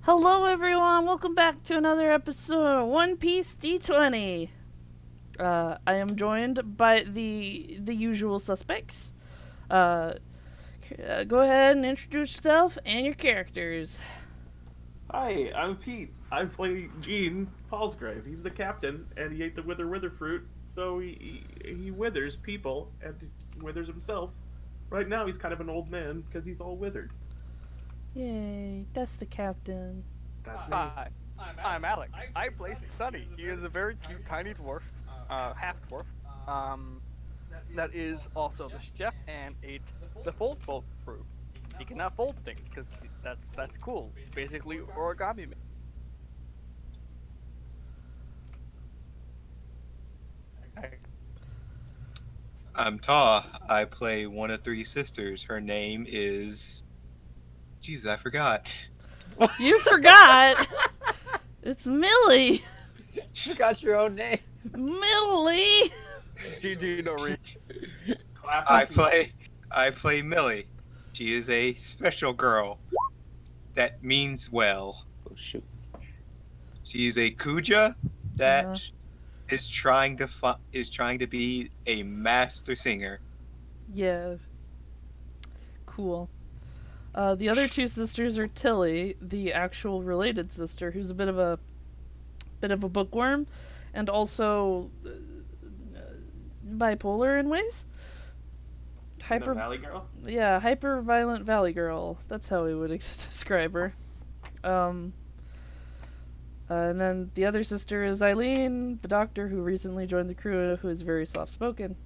Hello, everyone. Welcome back to another episode of One Piece D20. I am joined by the usual suspects. Uh, Go ahead and introduce yourself and your characters. Hi, I'm Pete. I play Gene Paulsgrave. He's the captain, and he ate the wither fruit, so he withers people and withers himself. Right now, he's kind of an old man because he's all withered. Yay, that's the captain. That's me. Hi, I'm Alex. I play Sunny. He is a very cute, tiny dwarf, half dwarf. Um, that is also the chef and ate the fold fruit. He cannot fold things because that's cool. Basically, origami. I'm Ta. I play one of three sisters. Her name is. Jesus, I forgot. You forgot. It's Millie. Forgot your own name. Millie. GG no reach. I play Millie. She is a special girl that means well. Oh shoot! She is a Kuja that Uh-huh. is trying to be a master singer. Yeah. Cool. The other two sisters are Tilly, the actual related sister, who's a bit of a bookworm, and also bipolar in ways. And the Valley Girl. Yeah, hyper violent valley girl. That's how we would describe her. Um, and then the other sister is Eileen, the doctor who recently joined the crew, who is very soft spoken.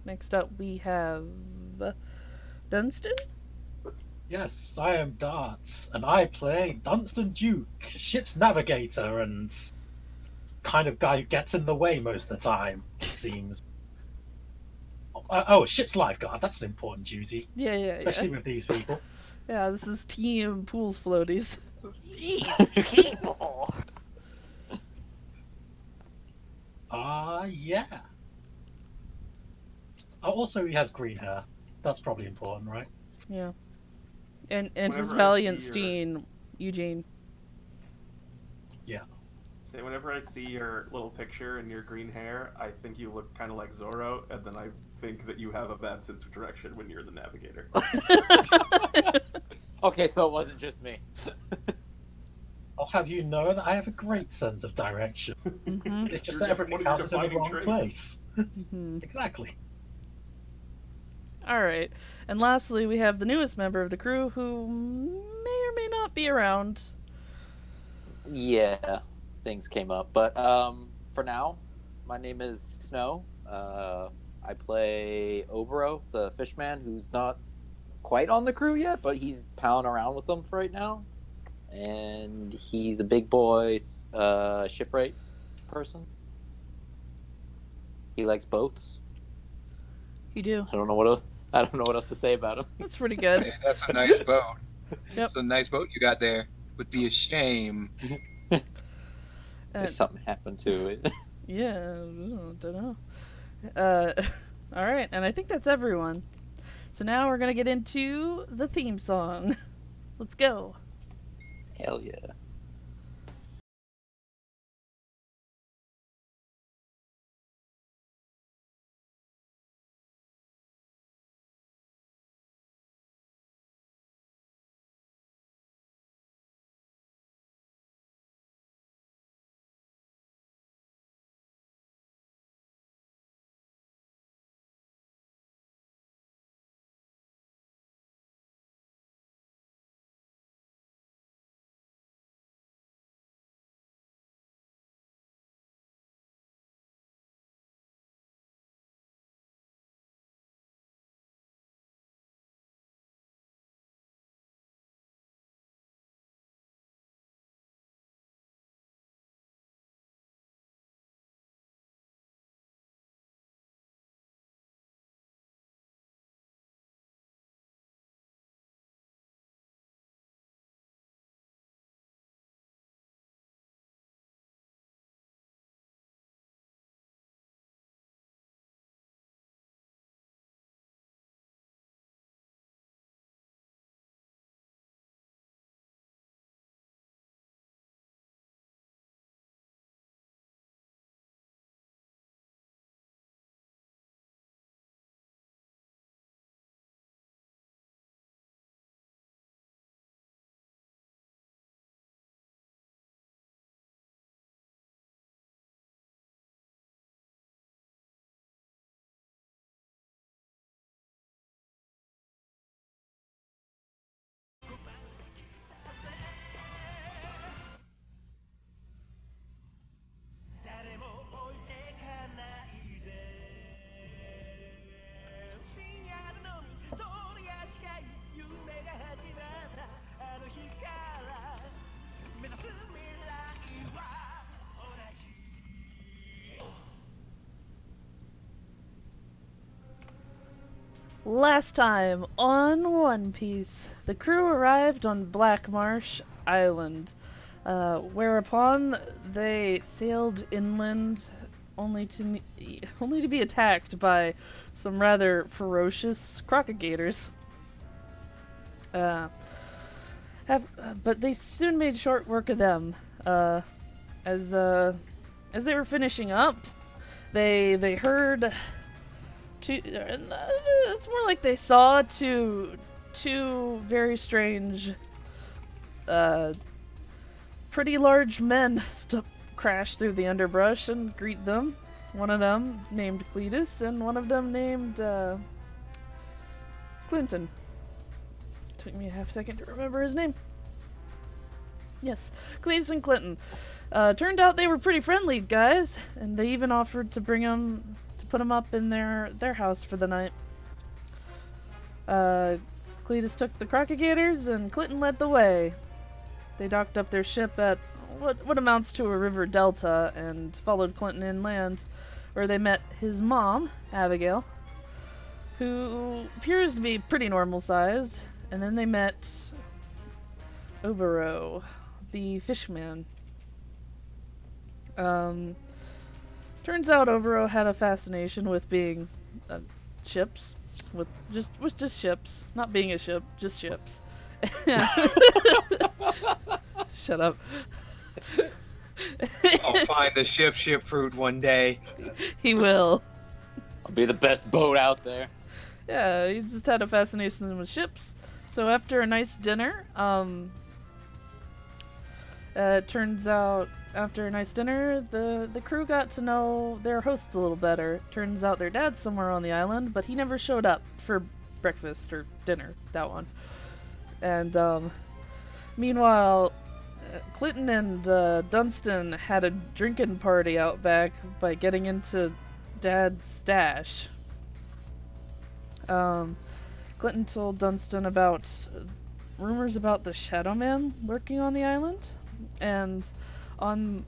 Next up we have Dunstan. Yes, I am Darts, and I play Dunstan Duke, ship's navigator and kind of guy who gets in the way most of the time, it seems. Ship's lifeguard, that's an important duty, Yeah, especially with these people. yeah. This is team pool floaties. These people. Yeah. Oh, also he has green hair. That's probably important, right? Yeah, and his Whenever I valiant see your- Steen, Eugene. Say, whenever I see your little picture and your green hair, I think you look kind of like Zorro, and then I think that you have a bad sense of direction when you're the navigator. Okay, so it wasn't just me. I'll have you know that I have a great sense of direction. Mm-hmm. It's just You're that just everything one of your else is in the defining wrong traits. place. Mm-hmm. Exactly. All right, and lastly, we have the newest member of the crew who may or may not be around. Yeah, things came up, but for now, my name is Snow. I play Obero, the fishman, who's not quite on the crew yet, but he's palling around with them for right now. And he's a big boy shipwright person. He likes boats. You do. I don't know what else to say about him. That's pretty good. Hey, that's a nice boat. Yep. It's a nice boat you got there. Would be a shame. Uh, If something happened to it. yeah, I don't know. All right, and I think that's everyone. So now we're gonna get into the theme song. Let's go. Hell yeah. Last time on One Piece, the crew arrived on Black Marsh Island, whereupon they sailed inland only to be attacked by some rather ferocious crocodigators. But they soon made short work of them. As they were finishing up, they heard it's more like they saw two very strange, pretty large men crash through the underbrush and greet them. One of them named Cletus, and one of them named Clinton. Took me a half second to remember his name. Yes, Cletus and Clinton. Turned out they were pretty friendly guys, and they even offered to put him up in their house for the night. Cletus took the crocodigators, and Clinton led the way. They docked up their ship at what amounts to a river delta and followed Clinton inland, where they met his mom, Abigail, who appears to be pretty normal-sized, and then they met Obero, the fishman. Turns out Obero had a fascination with being ships, with just ships, not being a ship, just ships. Shut up. I'll find the ship fruit one day. He will. I'll be the best boat out there. Yeah, he just had a fascination with ships. So after a nice dinner, it turns out after a nice dinner, the crew got to know their hosts a little better. Turns out their dad's somewhere on the island, but he never showed up for breakfast or dinner, that one. And meanwhile, Clinton and Dunstan had a drinking party out back by getting into Dad's stash. Clinton told Dunstan about rumors about the Shadow Man lurking on the island, and the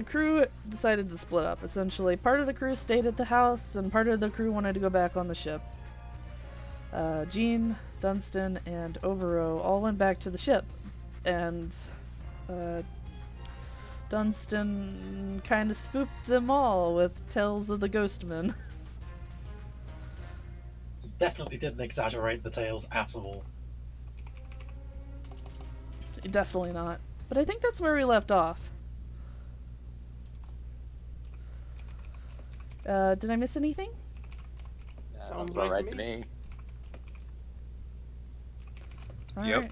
crew decided to split up. Essentially, part of the crew stayed at the house, and part of the crew wanted to go back on the ship. Jean, Dunstan, and Obero all went back to the ship, and Dunstan kind of spooked them all with tales of the Ghostman. Definitely didn't exaggerate the tales at all. Definitely not. But I think that's where we left off. Did I miss anything? Sounds about right to me. All Yep. right.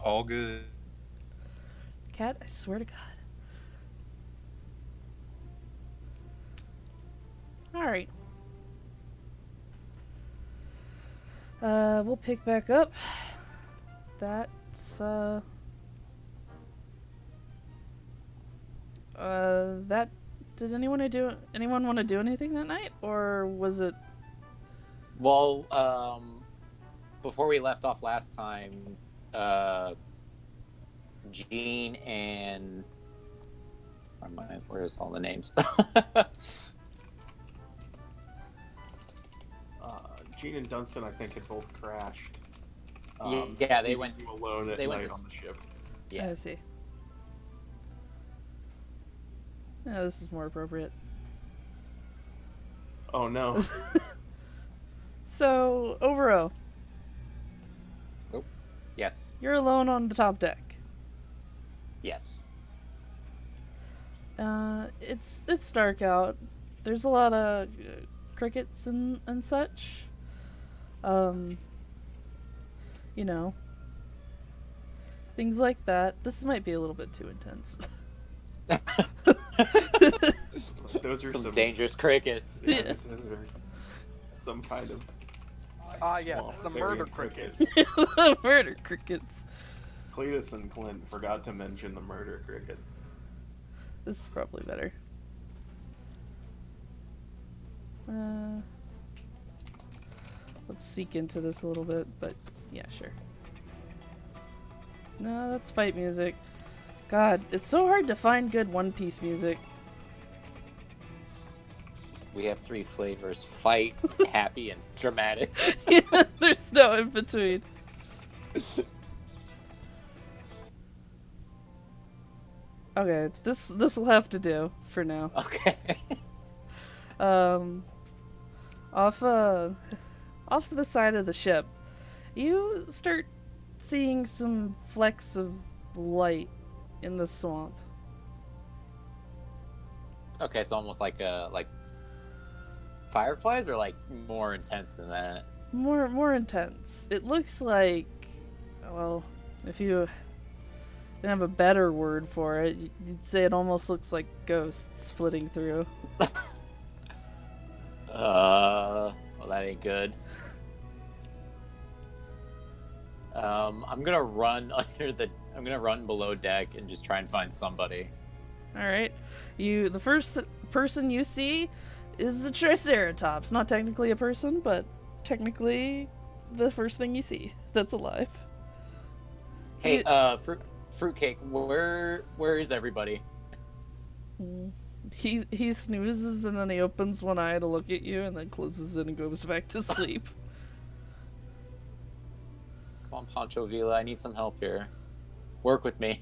All good. Cat, I swear to God. Alright. We'll pick back up. That's, did anyone want to do anything that night? Or was it... Well, before we left off last time, Jean and... Where's all the names? Gene and Dunstan, I think, had both crashed. Yeah, they went alone at they night went to on the ship. Yeah. I see. Yeah, this is more appropriate. Oh no. So, Overo, Yes. you're alone on the top deck. Yes. It's dark out. There's a lot of crickets and such. You know, things like that. This might be a little bit too intense. Those are Some dangerous crickets. Yeah, those are some kind of. Yeah, small, it's the very murder crickets. Murder crickets. Cletus and Clint forgot to mention the murder crickets. This is probably better. Let's seek into this a little bit, but yeah, sure. No, that's fight music. God, it's so hard to find good One Piece music. We have 3 flavors: fight, happy, and dramatic. Yeah, there's no in between. Okay, this will have to do for now. Okay. Um, off off to the side of the ship, you start seeing some flecks of light in the swamp. Okay, so almost like fireflies, or like more intense than that. More intense. It looks like, well, if you didn't have a better word for it, you'd say it almost looks like ghosts flitting through. Well, that ain't good. I'm gonna run I'm gonna run below deck and just try and find somebody. All right, the first person you see is a triceratops. Not technically a person, but technically the first thing you see that's alive. Hey, fruitcake, where is everybody? He snoozes and then he opens one eye to look at you and then closes it and goes back to sleep. Come on, Pancho Villa, I need some help here. Work with me.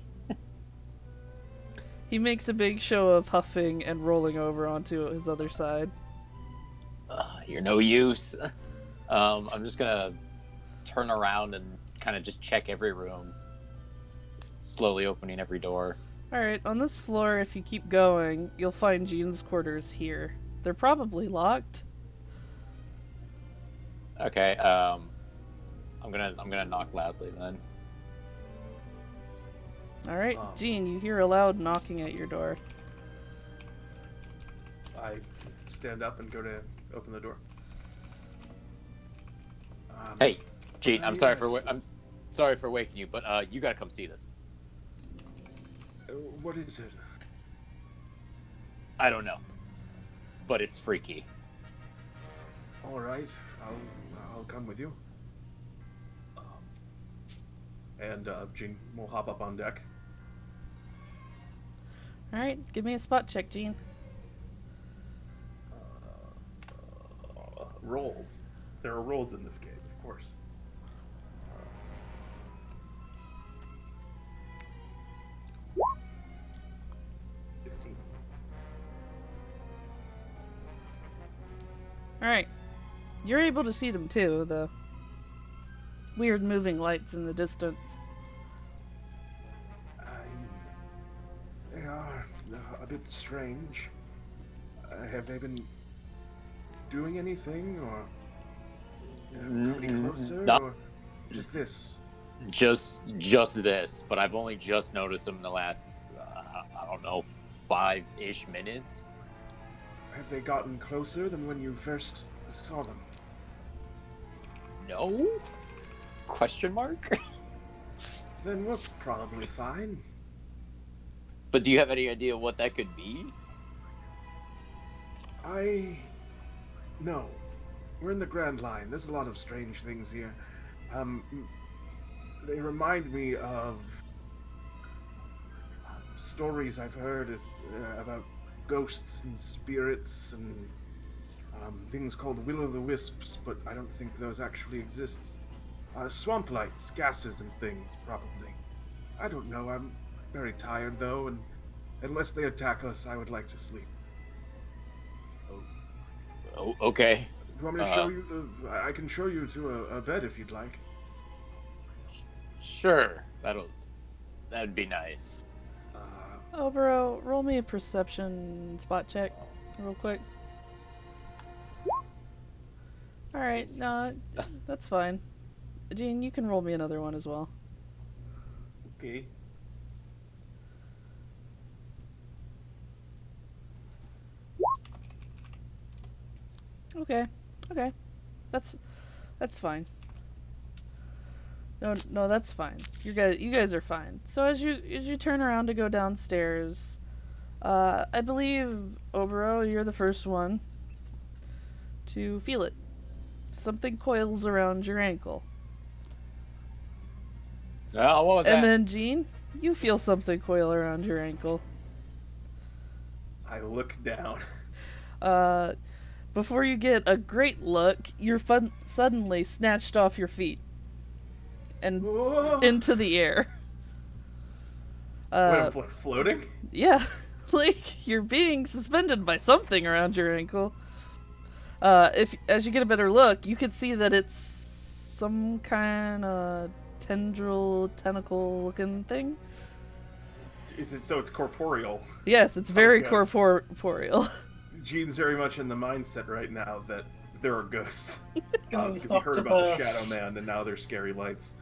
He makes a big show of huffing and rolling over onto his other side. You're no use. I'm just gonna turn around and kind of just check every room, slowly opening every door. Alright, on this floor, if you keep going, you'll find Jean's quarters here. They're probably locked. Okay, I'm gonna knock loudly then. Alright, Jean, you hear a loud knocking at your door. I stand up and go to open the door. Hey, Gene, I'm sorry yes. I'm sorry for waking you, but you gotta come see this. What is it? I don't know, but it's freaky. All right, I'll come with you. And Jean will hop up on deck. Alright, give me a spot check, Jean. Rolls. There are rolls in this game, of course. 16. Alright. You're able to see them too, the weird moving lights in the distance. They are a bit strange. Have they been doing anything, or coming closer, no. or just this? Just this, but I've only just noticed them in the last, I don't know, 5-ish minutes. Have they gotten closer than when you first saw them? No? Question mark? Then we're probably fine. But do you have any idea what that could be? No. We're in the Grand Line. There's a lot of strange things here. They remind me of stories I've heard about ghosts and spirits and things called will-o'-the-wisps, but I don't think those actually exist. Swamp lights, gases and things, probably. I don't know. I'm very tired, though, and unless they attack us, I would like to sleep. Oh, okay. Do you want me to show you I can show you to a bed if you'd like. Sure. That'd be nice. Oh, bro, roll me a perception spot check real quick. Alright, no, that's fine. Jean, you can roll me another one as well. Okay. Okay. That's fine. No, that's fine. You guys are fine. So as you turn around to go downstairs, I believe Obero, you're the first one to feel it. Something coils around your ankle. Oh, what was that? And then Jean, you feel something coil around your ankle. I look down. before you get a great look, you're suddenly snatched off your feet and Whoa. into the air. Wait, I'm like floating? Yeah, like you're being suspended by something around your ankle. If as you get a better look, you can see that it's some kind of tentacle-looking thing. Is it so it's corporeal? Yes, it's very Yes. corporeal. Gene's very much in the mindset right now that there are ghosts. Ghost Because he heard about the octopus. Shadow Man, and now there's scary lights.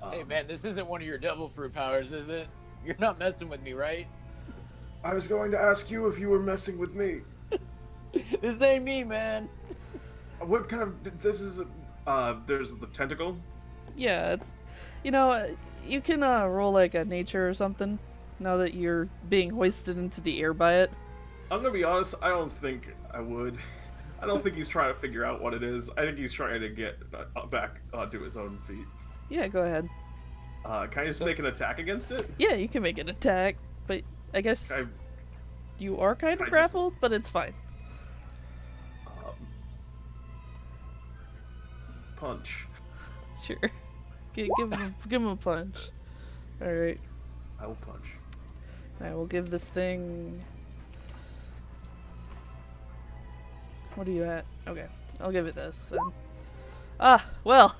Hey man, this isn't one of your devil fruit powers, is it? You're not messing with me, right? I was going to ask you if you were messing with me. This ain't me, man. What kind of... This is... there's the tentacle? Yeah, it's... You know, you can roll like a nature or something, now that you're being hoisted into the air by it. I'm gonna be honest, I don't think I would. I don't think he's trying to figure out what it is. I think he's trying to get back onto his own feet. Yeah, go ahead. Can I just make an attack against it? Yeah, you can make an attack, but I guess Can you are kind I of just- grappled, but it's fine. Punch. Sure. Give him a punch. Alright. I will punch. I will give this thing... What are you at? Okay, I'll give it this then. Ah, well,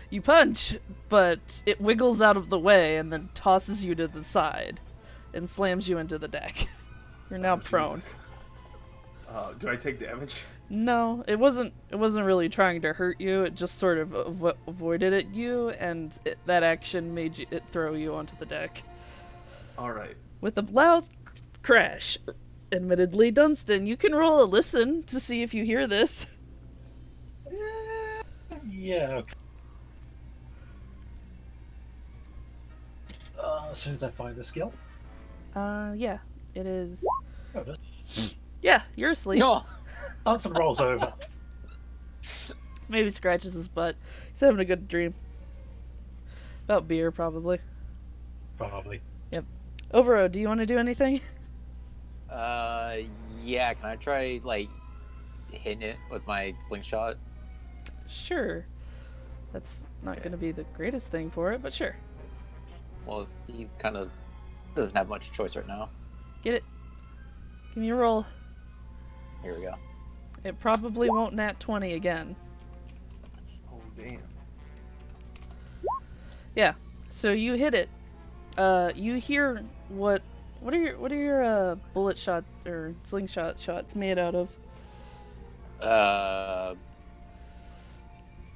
you punch, but it wiggles out of the way and then tosses you to the side and slams you into the deck. You're now prone. Jesus. Do I take damage? No, it wasn't really trying to hurt you. It just sort of avoided it you, and that action made it throw you onto the deck. Alright. With a loud crash. Admittedly, Dunstan, you can roll a listen to see if you hear this. Yeah, okay. As soon as I find the skill. Yeah, it is. Oh, it is. Yeah, you're asleep. No. Danson rolls over. Maybe scratches his butt. He's having a good dream. About beer, probably. Probably. Overo, do you want to do anything? Yeah, can I try, like, hitting it with my slingshot? Sure. That's not going to be the greatest thing for it, but sure. Well, he's kind of doesn't have much choice right now. Get it. Give me a roll. Here we go. It probably won't nat 20 again. Oh, damn. Yeah. So you hit it. You hear what are your bullet shot or slingshot shots made out of?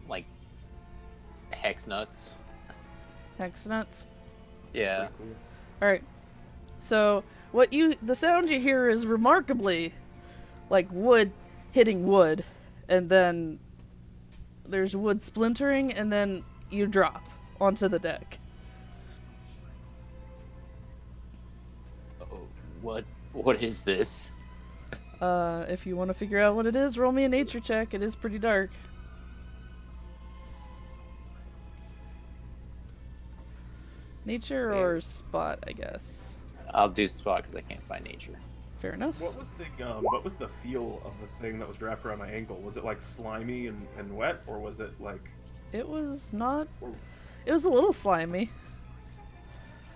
Like hex nuts. Hex nuts. Yeah. Pretty cool. All right. So the sound you hear is remarkably like wood hitting wood, and then there's wood splintering, and then you drop onto the deck. Oh, what is this? If you want to figure out what it is, roll me a nature check. It is pretty dark. Nature or spot, I guess. I'll do spot because I can't find nature. Fair enough. What was the feel of the thing that was wrapped around my ankle? Was it like slimy and wet, or was it like... It was not. It was a little slimy.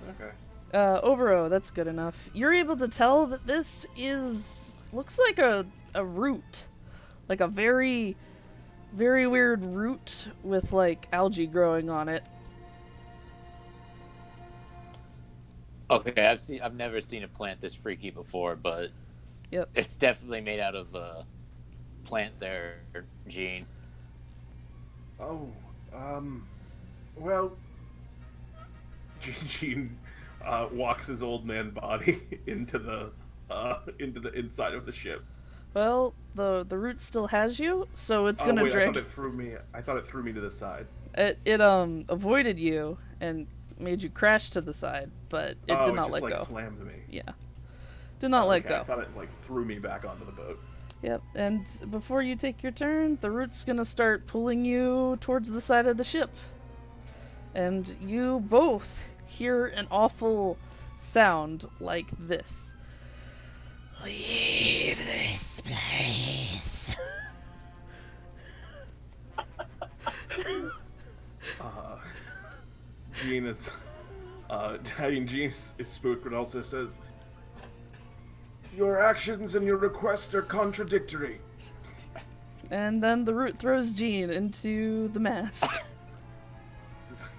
Okay. Overo, that's good enough. You're able to tell that this looks like a root. Like a very, very weird root with like algae growing on it. Okay, I've never seen a plant this freaky before, but Yep. it's definitely made out of plant there, Gene. Oh, well, Gene walks his old man body into the inside of the ship. Well, the root still has you, so it's Oh gonna wait, drag. I thought it threw me to the side. It avoided you and made you crash to the side, but it did not just, let like, go. Slammed me. Yeah, did not let Okay, go. I thought it like threw me back onto the boat. Yep, and before you take your turn, the root's gonna start pulling you towards the side of the ship. And you both hear an awful sound like this. Leave this place. Gene is, Gene is spooked, but also says, "Your actions and your requests are contradictory." And then the root throws Jean into the mast.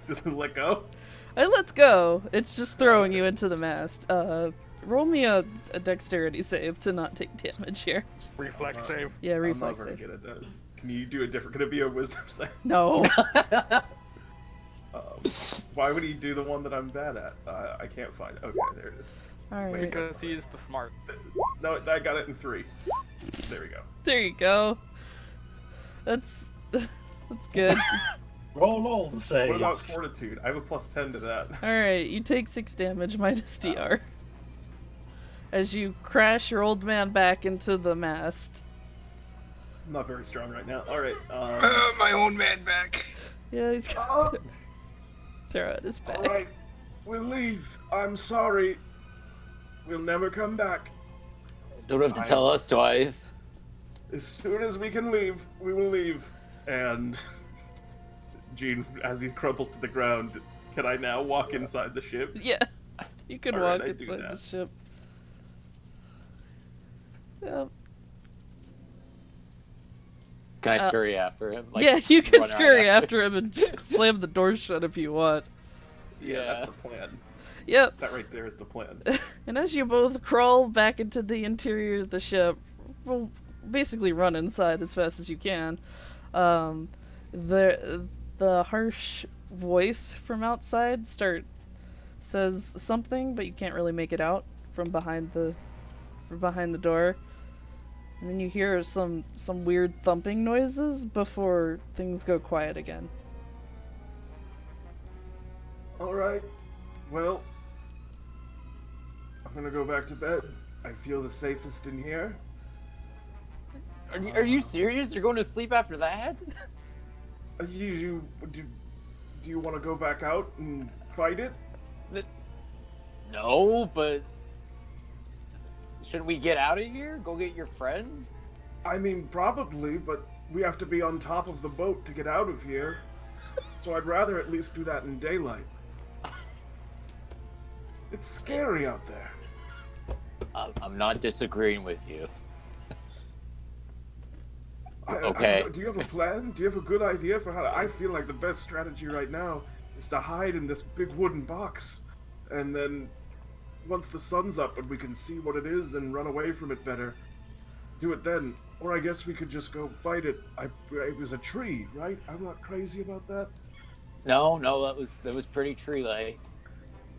Does it let go? Let's go. It's just throwing you into the mast. Roll me a dexterity save to not take damage here. Reflex save. Yeah, I'm not reflex very save. good at this. Can you do a different? Could it be a wisdom save? No. Why would he do the one that I'm bad at? I can't find it. Okay, there it is. Alright. Because he's the smart. No, I got it in 3. There we go. There you go. That's good. Roll all the saves. What about fortitude? I have a +10 to that. Alright, you take 6 damage minus DR. As you crash your old man back into the mast. I'm not very strong right now. Alright, My own man back. Yeah, he's gonna throw out his back. alright. We'll leave. I'm sorry. We'll never come back. Don't have to tell us twice. As soon as we can leave, we will leave. And Gene, as he crumples to the ground, can I now walk inside the ship? Yeah. You can Alright, walk I do inside that. the ship. Yep. Can I scurry after him? Like, Yeah, just you can run right scurry after him and just slam the door shut if you want. Yeah, Yeah. that's the plan. Yep. That right there is the plan. And as you both crawl back into the interior of the ship, well, basically run inside as fast as you can, the harsh voice from outside says something, but you can't really make it out from behind the door. And then you hear some weird thumping noises before things go quiet again. Alright. Well, I'm gonna go back to bed. I feel the safest in here. Are you serious? You're going to sleep after that? Do you want to go back out and fight it? No, but shouldn't we get out of here? Go get your friends? I mean, probably, but we have to be on top of the boat to get out of here. So I'd rather at least do that in daylight. It's scary out there. I'm not disagreeing with you. I Okay. do you have a plan? Do you have a good idea for how I feel like the best strategy right now is to hide in this big wooden box. And then once the sun's up and we can see what it is and run away from it better, do it then. Or I guess we could just go fight it. It was a tree, right? I'm not crazy about that. No, that was pretty tree-like.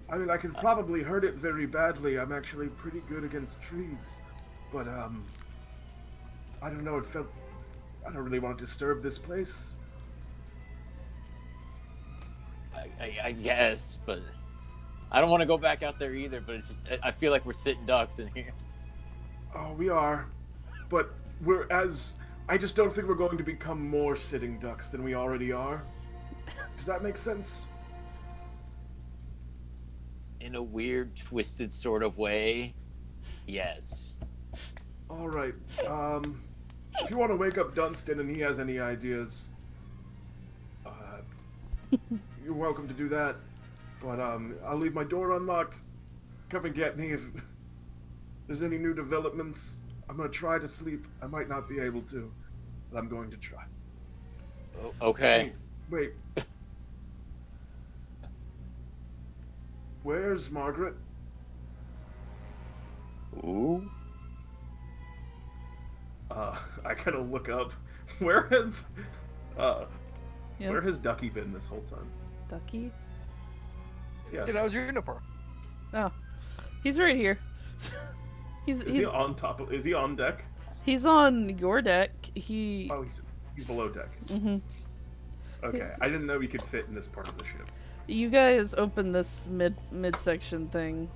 I mean, I could probably hurt it very badly. I'm actually pretty good against trees. But, I don't know, I don't really want to disturb this place. I guess, but I don't want to go back out there either. But it's just I feel like we're sitting ducks in here. Oh, we are. But I just don't think we're going to become more sitting ducks than we already are. Does that make sense? In a weird, twisted sort of way, yes. Alright, if you want to wake up Dunstan and he has any ideas, you're welcome to do that. But, I'll leave my door unlocked. Come and get me if there's any new developments. I'm gonna try to sleep. I might not be able to, but I'm going to try. Okay. Wait. Where's Margaret? Ooh. I kind of look up. Where has Ducky been this whole time? Ducky? Yeah. You know, Juniper. Oh. He's right here. Is he on top of? Is he on deck? He's on your deck. Oh, he's below deck. Mm-hmm. Okay, I didn't know he could fit in this part of the ship. You guys open this midsection thing,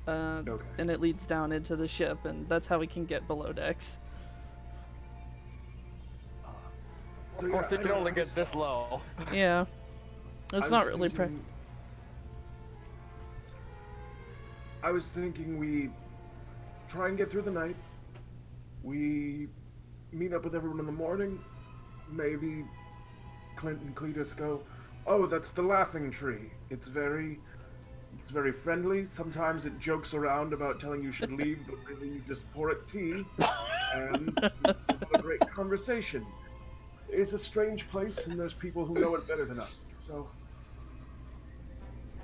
Okay. and it leads down into the ship, and that's how we can get below decks. So, Of course, yeah, they can only get this low. Yeah, it's not really. I was thinking we try and get through the night. We meet up with everyone in the morning. Maybe Clint and Cletus go, Oh, that's the laughing tree. It's very friendly. Sometimes it jokes around about telling you should leave, but really you just pour it tea and you have a great conversation. It's a strange place, and there's people who know it better than us. So,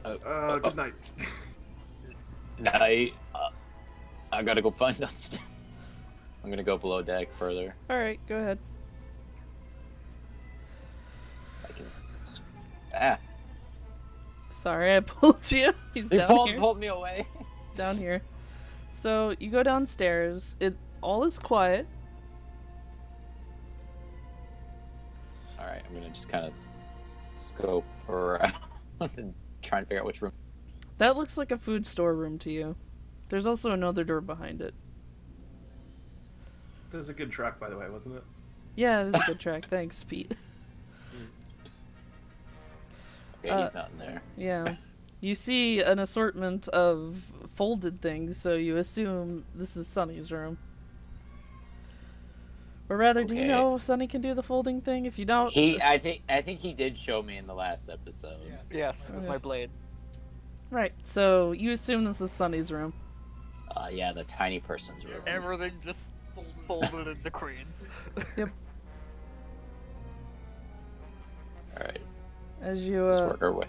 good night. Night. I gotta go find Dunstan. I'm gonna go below deck further. Alright, go ahead. I can... Ah. Sorry, I pulled you. He's He down here. pulled me away. Down here. So, you go downstairs. All is quiet. Alright, I'm gonna just kind of scope around and try and figure out which room. That looks like a food store room to you. There's also another door behind it. There's a good track, by the way, wasn't it? Yeah, it is a good track. Thanks, Pete. Okay, he's not in there. Yeah. You see an assortment of folded things, so you assume this is Sunny's room. Or rather, do you Okay. know Sunny can do the folding thing? If you don't... I think he did show me in the last episode. Yes, with Okay. my blade. Right, so you assume this is Sunny's room. Yeah, the tiny person's room. Everything just folded into creeds. Alright, As you, let's work our way.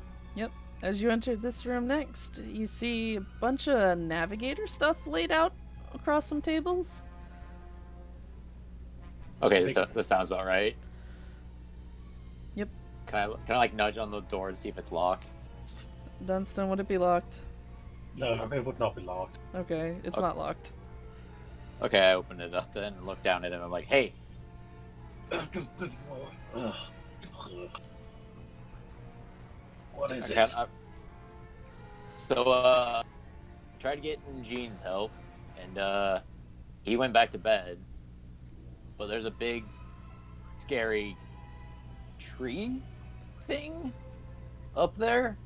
As you enter this room next, you see a bunch of navigator stuff laid out across some tables. Okay, this sounds about right. Yep. Can I like nudge on the door to see if it's locked? Dunstan, would it be locked? No, it would not be locked. Okay, it's Okay. not locked. Okay, I opened it up then and looked down at him. I'm like, hey, Ugh. What is I it? can't. Tried to get Gene's help, and he went back to bed. But there's a big, scary tree thing up there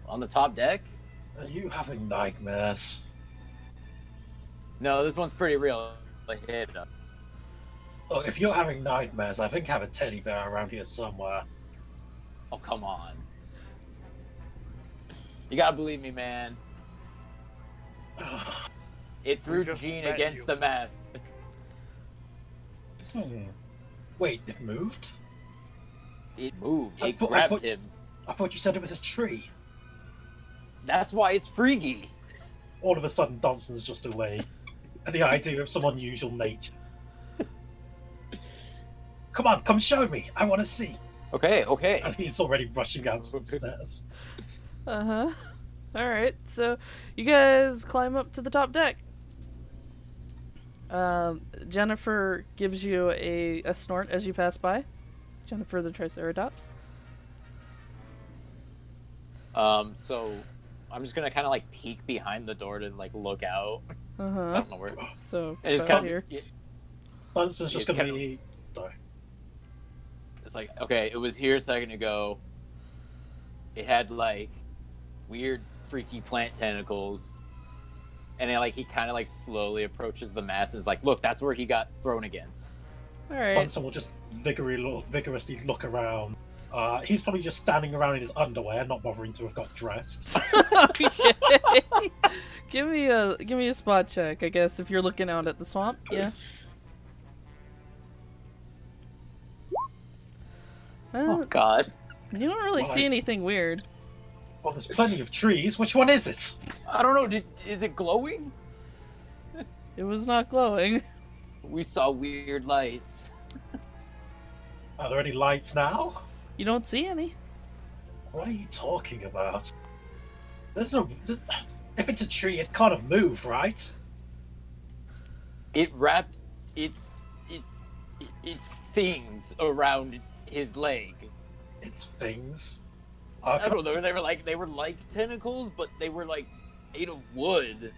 on the top deck. Are you having nightmares? No, this one's pretty real. I hit it up. Look, if you're having nightmares, I think I have a teddy bear around here somewhere. Oh, come on. You gotta believe me, man. Ugh. It threw just Gene met against you. the mast. Wait, it moved? It moved. I It thought- grabbed him. I thought you said it was a tree. That's why it's freaky. All of a sudden, Donson's just away. And the idea of some unusual nature. Come on, come show me. I want to see. Okay. And he's already rushing out some stairs. Uh-huh. Alright, so you guys climb up to the top deck. Jennifer gives you a snort as you pass by. Jennifer the Triceratops. So I'm just gonna kind of like peek behind the door to like look out. I Uh-huh. don't know where. So, And it's about kind here. of, Donson's just It's going to kinda- be... Sorry. it's like, okay, it was here a second ago. It had like weird, freaky plant tentacles, and then like he kind of like slowly approaches the mast and is like, "Look, that's where he got thrown against." Alright. Bunsen will just vigorously look around. He's probably just standing around in his underwear, not bothering to have got dressed. Okay. Give me a spot check, I guess, if you're looking out at the swamp. Yeah. Oh Well, God! you don't really Well, I see s- anything weird. Well, there's plenty of trees. Which one is it? I don't know. Is it glowing? It was not glowing. We saw weird lights. Are there any lights now? You don't see any. What are you talking about? There's no... If it's a tree, it can't have moved, right? It wrapped its things around his leg. It's things. I don't know. They were like tentacles, but they were like made of wood.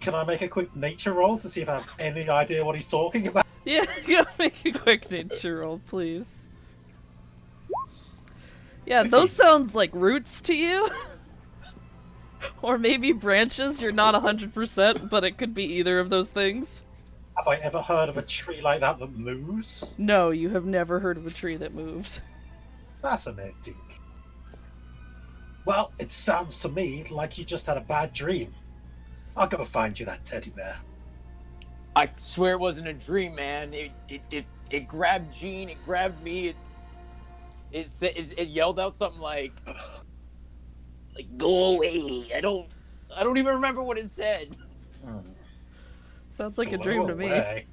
Can I make a quick nature roll to see if I have any idea what he's talking about? Yeah, go make a quick nature roll, please. Yeah, those sounds like roots to you. Or maybe branches, you're not 100%, but it could be either of those things. Have I ever heard of a tree like that that moves? No, you have never heard of a tree that moves. Fascinating. Well, it sounds to me like you just had a bad dream. I'll go find you that teddy bear. I swear it wasn't a dream, man. It grabbed Jean, it grabbed me, it yelled out something like go away. I don't even remember what it said. Sounds like a Blow dream to me. away.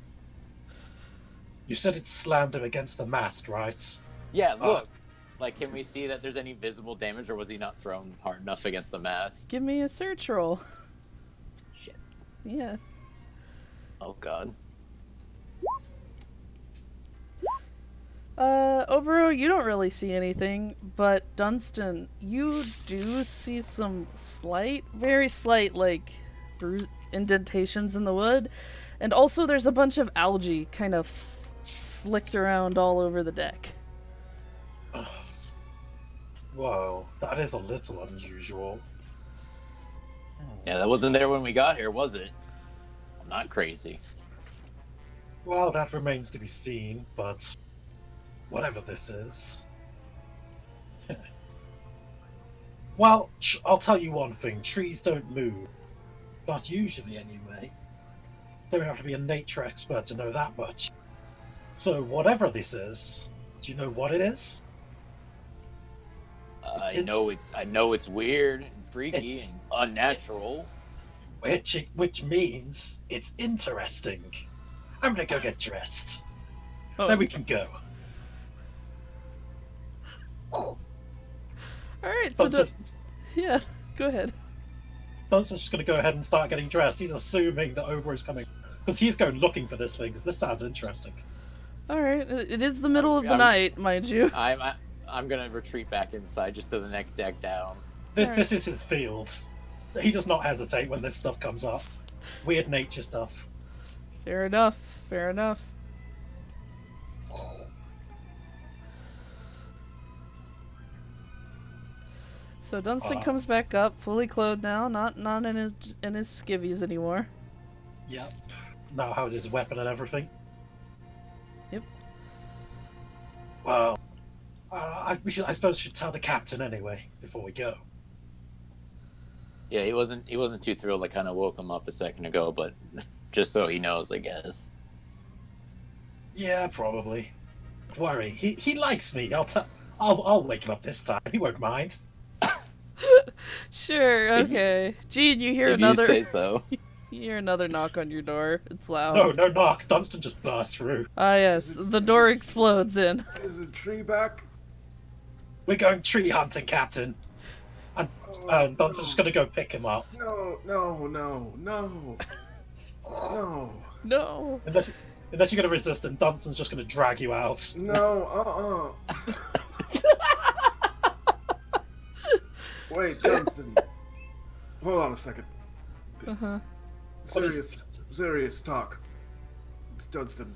You said it slammed him against the mast, right? Yeah, look. Like, can we see that there's any visible damage, or was he not thrown hard enough against the mast? Give me a search roll. Shit. Yeah. Oh god. Obero, you don't really see anything, but Dunstan, you do see some very slight, like, indentations in the wood, and also there's a bunch of algae kind of slicked around all over the deck. Well, that is a little unusual. Yeah, that wasn't there when we got here, was it? I'm not crazy. Well, that remains to be seen, but whatever this is. Well, I'll tell you one thing. Trees don't move. Not usually, anyway. Don't have to be a nature expert to know that much. So, whatever this is, do you know what it is? I know it's weird and freaky It's- and unnatural. Which means it's interesting. I'm gonna go get dressed. Oh. Then we can go. Alright, so yeah, go ahead. Dunson's just gonna go ahead and start getting dressed. He's assuming that Ober is coming. Because he's going looking for this thing, because this sounds interesting. Alright, it is the middle of the I'm- night, mind you. I'm gonna retreat back inside just to the next deck down. This is his field. He does not hesitate when this stuff comes up. Weird nature stuff. Fair enough, fair enough. So Dunstan comes back up, fully clothed now, not in his skivvies anymore. Yep. Now how's his weapon and everything? Yep. Well, I suppose we should tell the captain anyway before we go. Yeah, he wasn't too thrilled. I kind of woke him up a second ago, but just so he knows, I guess. Yeah, probably. Don't worry, he likes me. I'll wake him up this time. He won't mind. Sure, okay. Jean, you hear If another you say so. you hear another knock on your door. It's loud. No knock. Dunstan just burst through. Ah yes, the door explodes in. Is the tree back? We're going tree hunting, Captain. And Dunstan's just gonna go pick him up. No. No. No. Unless you're gonna resist, and Dunstan's just gonna drag you out. No, Wait, Dunstan. Hold on a second. Uh-huh. What is- Serious talk. It's Dunstan.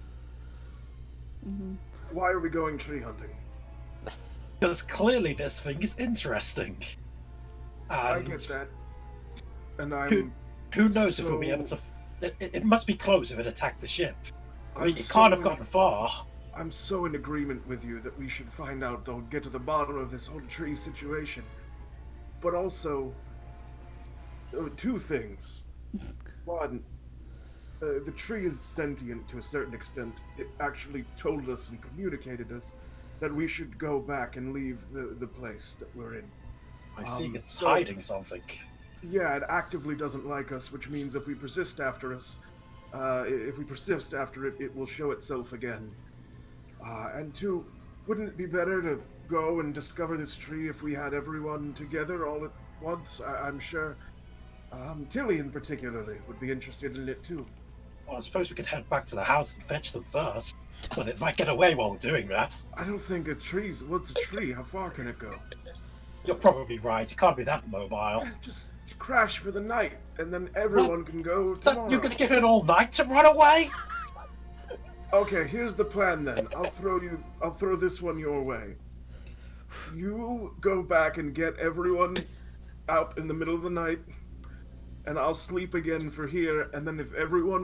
Mm-hmm. Why are we going tree hunting? Because clearly this thing is interesting. I And get that. And who knows if we'll be able to... It must be close if it attacked the ship. I mean, it can't have gotten far. I'm so in agreement with you that we should find out, though, get to the bottom of this whole tree situation. But also, two things. One, the tree is sentient to a certain extent. It actually told us and communicated us that we should go back and leave the place that we're in. I see, it's so- hiding something. Yeah, it actively doesn't like us, which means if we persist after us, it will show itself again. And two, wouldn't it be better to go and discover this tree if we had everyone together all at once? I'm sure Tillian particularly would be interested in it too. Well, I suppose we could head back to the house and fetch them first. But it might get away while we're doing that. I don't think what's a tree? How far can it go? You're probably right, it can't be that mobile. Just crash for the night, and then everyone can go tomorrow. You're gonna give it all night to run away? Okay, here's the plan then. I'll throw this one your way. You go back and get everyone out in the middle of the night, and I'll sleep again for here, and then if everyone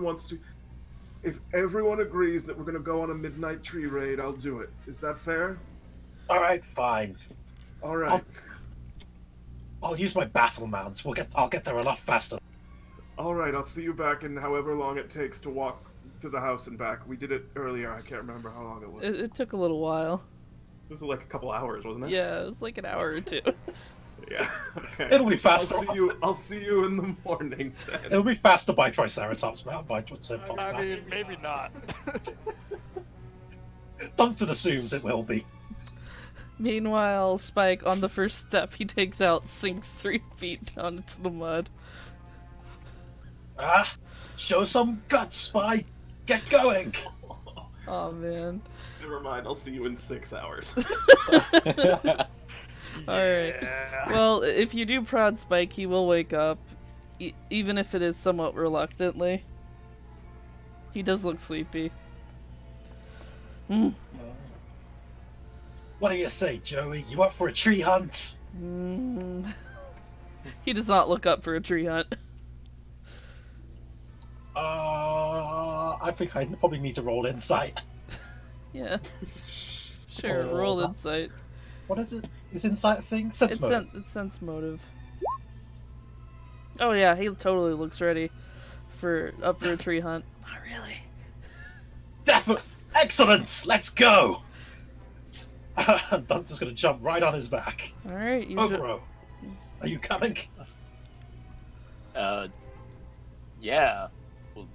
agrees that we're gonna go on a midnight tree raid, I'll do it. Is that fair? All right, fine. All right. I'll use my battle mounts. I'll get there a lot faster. All right. I'll see you back in however long it takes to walk to the house and back. We did it earlier. I can't remember how long it was. It took a little while. This was like a couple hours, wasn't it? Yeah, it was like an hour or two. Yeah. Okay. It'll be faster. I'll see you in the morning then. It'll be faster by Triceratops mount. By Triceratops I mount. mean, maybe not. Dunstan assumes it will be. Meanwhile, Spike, on the first step he takes out, sinks 3 feet down into the mud. Ah, show some guts, Spike. Get going. Oh man. Never mind. I'll see you in 6 hours. Alright. Yeah. Well, if you do prod Spike, he will wake up, even if it is somewhat reluctantly. He does look sleepy. What do you say, Joey? You up for a tree hunt? He does not look up for a tree hunt. I think I probably need to roll insight. Yeah. Sure, Oh, roll that- insight. What is it? Is insight a thing? Sense mode. It's sense motive. Oh yeah, he totally looks ready up for a tree hunt. Not really. Definitely. Excellent. Let's go. Dunstan's gonna jump right on his back. Alright, you Overo, are you coming? Yeah. Will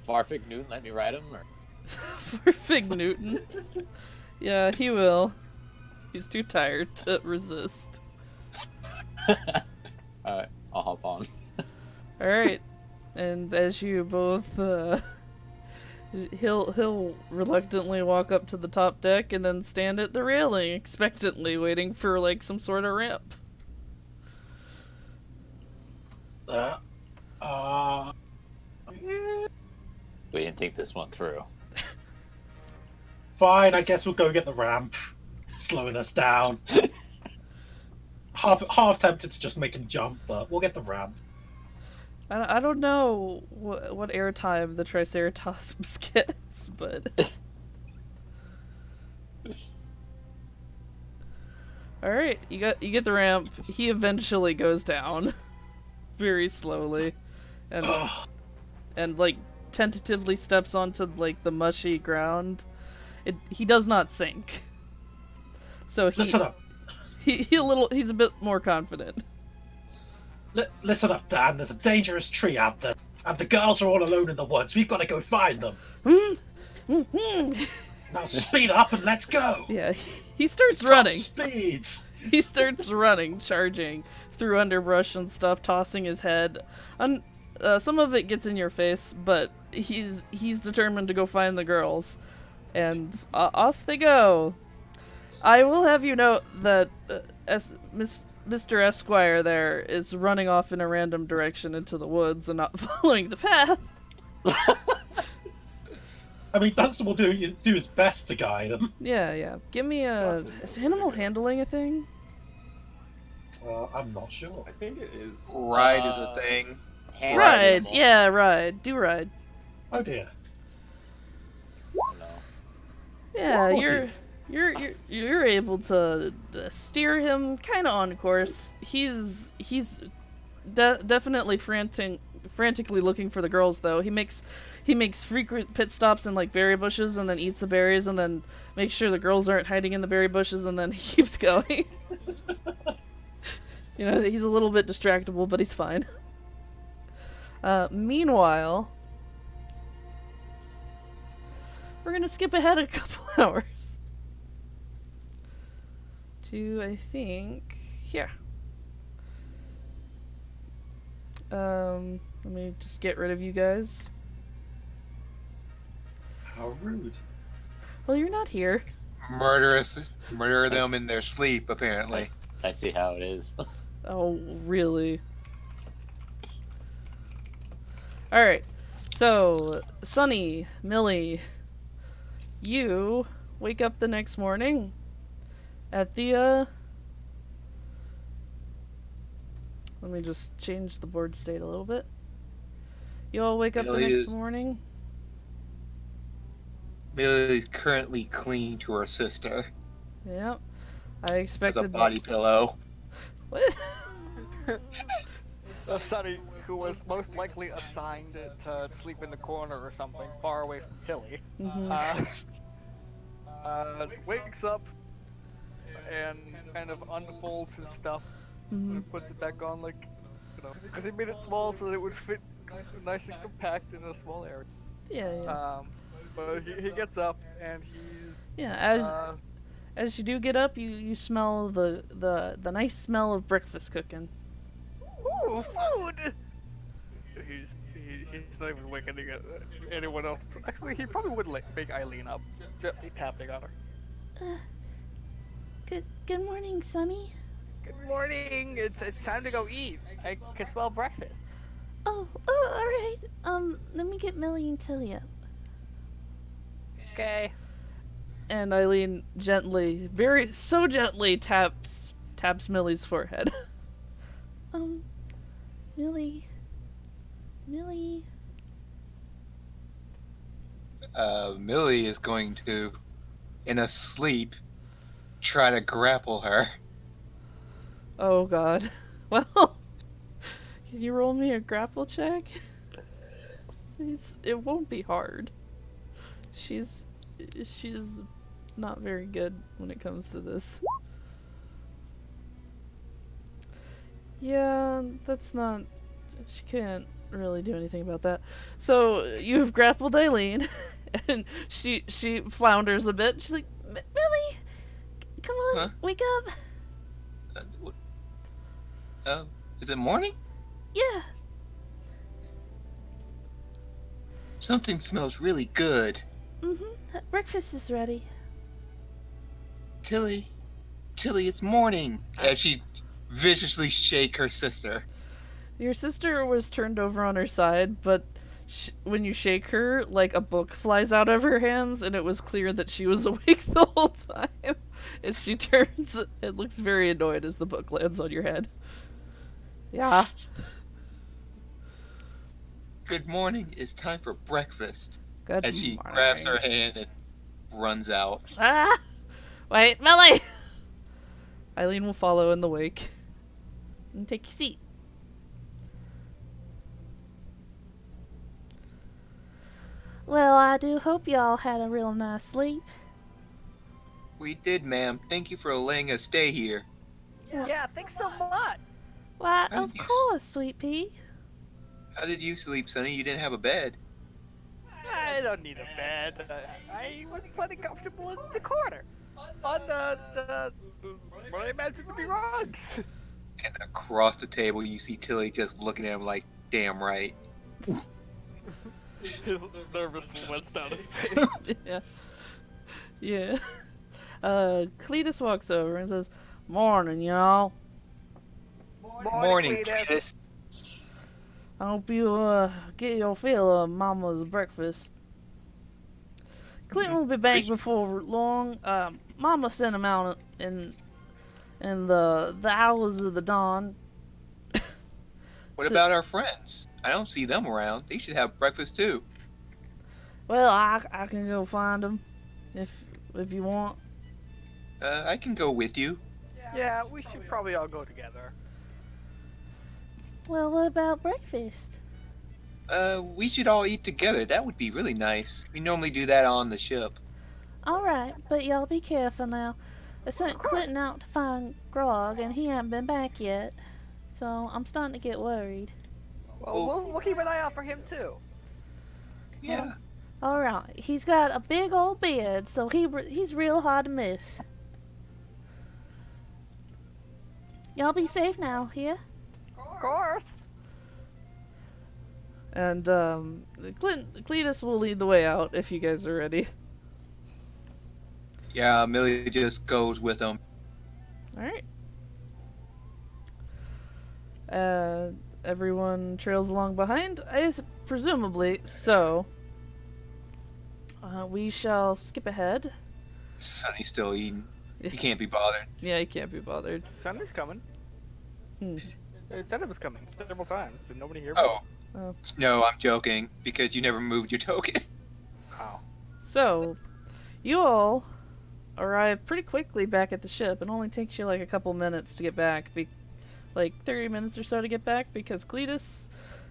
Farfig Newton let me ride him? Or... for Fig Newton. Yeah, he will. He's too tired to resist. Alright, I'll hop on. Alright. And as you both he'll reluctantly walk up to the top deck and then stand at the railing expectantly waiting for like some sort of ramp. We didn't think this one through. Fine, I guess we'll go get the ramp. Slowing us down. half tempted to just make him jump, but we'll get the ramp. I don't know what airtime the Triceratops gets, but... Alright, you get the ramp. He eventually goes down. Very slowly. And like, tentatively steps onto, like, the mushy ground. He does not sink. So Listen up. he's a bit more confident. Listen up, Dan. There's a dangerous tree out there, and the girls are all alone in the woods. We've got to go find them. Now speed up and let's go. Yeah, he starts Top running. Speed. He starts running, charging through underbrush and stuff, tossing his head. Some of it gets in your face, but he's determined to go find the girls, and off they go. I will have you note that Mr. Esquire there is running off in a random direction into the woods and not following the path. I mean, Dunstan will do his best to guide him. Yeah. Give me a... Is animal handling a thing? I'm not sure. I think it is. Ride is a thing. Hand Ride. animal. Yeah, ride. Do ride. Oh dear. No. Yeah, Quality. you're able to steer him kind of on course. He's definitely frantically looking for the girls though. He makes frequent pit stops in like berry bushes and then eats the berries and then makes sure the girls aren't hiding in the berry bushes and then he keeps going. You know, he's a little bit distractible, but he's fine. Meanwhile, we're gonna skip ahead a couple hours to, I think, here. Let me just get rid of you guys. How rude. Well, you're not here. Murder them in their sleep, apparently. I see how it is. Oh, really? Alright, so, Sunny, Millie, you wake up the next morning at the, let me just change the board state a little bit. You all wake up the Millie next is- morning. Millie's currently clinging to her sister. Yep. I As a expected body pillow. What? So Sonny, who was most likely assigned to sleep in the corner or something, far away from Tilly, Mhm. wakes up and kind of unfolds his stuff Mhm. and puts it back on, like, because he made it small so that it would fit nice and compact in a small area. Yeah, yeah. But he gets up and he's Yeah, uh, as you do get up, you smell the nice smell of breakfast cooking. ooh, food. He's not even waking anyone up. Actually, he probably would wake Eileen up, gently tapping on her. Good morning, Sonny. Good morning. It's time to go eat. I can smell breakfast. Oh, all right. Let me get Millie and Tilly up. Okay. And Eileen gently, so gently taps Millie's forehead. Millie. Millie is going to, in a sleep, try to grapple her. Oh god. Well, can you roll me a grapple check? It won't be hard. She's not very good when it comes to this. Yeah, that's not. She can't really do anything about that. So you've grappled Eileen, and she flounders a bit. She's like, Millie, come on, Huh? wake up. Is it morning? Yeah. Something smells really good. Breakfast is ready. Tilly, it's morning. As she viciously shake her sister. your sister was turned over on her side, but when you shake her, like a book flies out of her hands, and it was clear that she was awake the whole time. And she turns, it looks very annoyed as the book lands on your head. Yeah. Good morning. It's time for breakfast. Good As she morning. grabs her hand and runs out. Ah! Wait, Millie! Eileen will follow in the wake. And take your seat. Well, I do hope y'all had a real nice sleep. We did, ma'am. Thank you for letting us stay here. Yeah, thanks so much. Why, How of did you course, sweet pea. How did you sleep, Sonny? You didn't have a bed. I don't need a bed. I was plenty comfortable in the corner. On the what I imagine to be rugs. And across the table, you see Tilly just looking at him like, damn right. His nervous sweats down his face. Yeah. Yeah. Cletus walks over and says, "Morning, y'all. Morning, Cletus. Cletus. I hope you get your fill of Mama's breakfast. Clint will be back before long. Mama sent him out in the hours of the dawn. What So- about our friends? I don't see them around. They should have breakfast too. Well, I can go find them if you want." I can go with you. Yeah, we should probably all go together. Well, what about breakfast? We should all eat together. That would be really nice. We normally do that on the ship. Alright, but y'all be careful now. I sent Clinton out to find Grog, and he hasn't been back yet. So I'm starting to get worried. Well, we'll keep an eye out for him too. Yeah. Alright, he's got a big old beard, so he's real hard to miss. Y'all be safe now, here? Of course. And Cletus will lead the way out if you guys are ready. Yeah, Millie just goes with them. All right. Everyone trails along behind, presumably. So, we shall skip ahead. Sonny's still eating. He can't be bothered. Yeah, he can't be bothered. Sonny's coming. Hmm. Sonny was coming several times. Did nobody hear me? Oh. Oh. No, I'm joking, because you never moved your token. Wow. So, you all arrive pretty quickly back at the ship. It only takes you like a couple minutes to get back, like 30 minutes or so to get back, because Cletus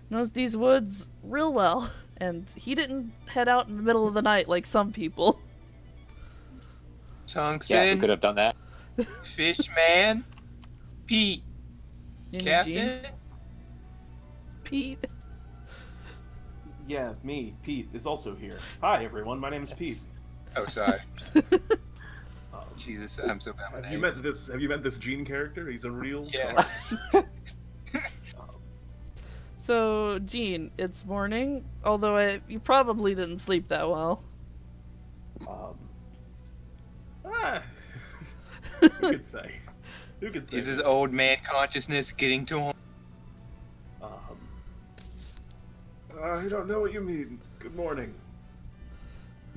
knows these woods real well, and he didn't head out in the middle of the night like some people. Tungsten, Yeah, who could have done that? Fishman, Pete, You know, Captain. Gene? Pete. Yeah, me, Pete, is also here. Hi, everyone. My name is Pete. Oh, sorry. Jesus, I'm so bad with Have you names. met this? Have you met this Gene character? He's a real. Yeah. So, Gene, it's morning, although you probably didn't sleep that well. Who could say? Who could say? Is his old man consciousness getting to him? I don't know what you mean. Good morning.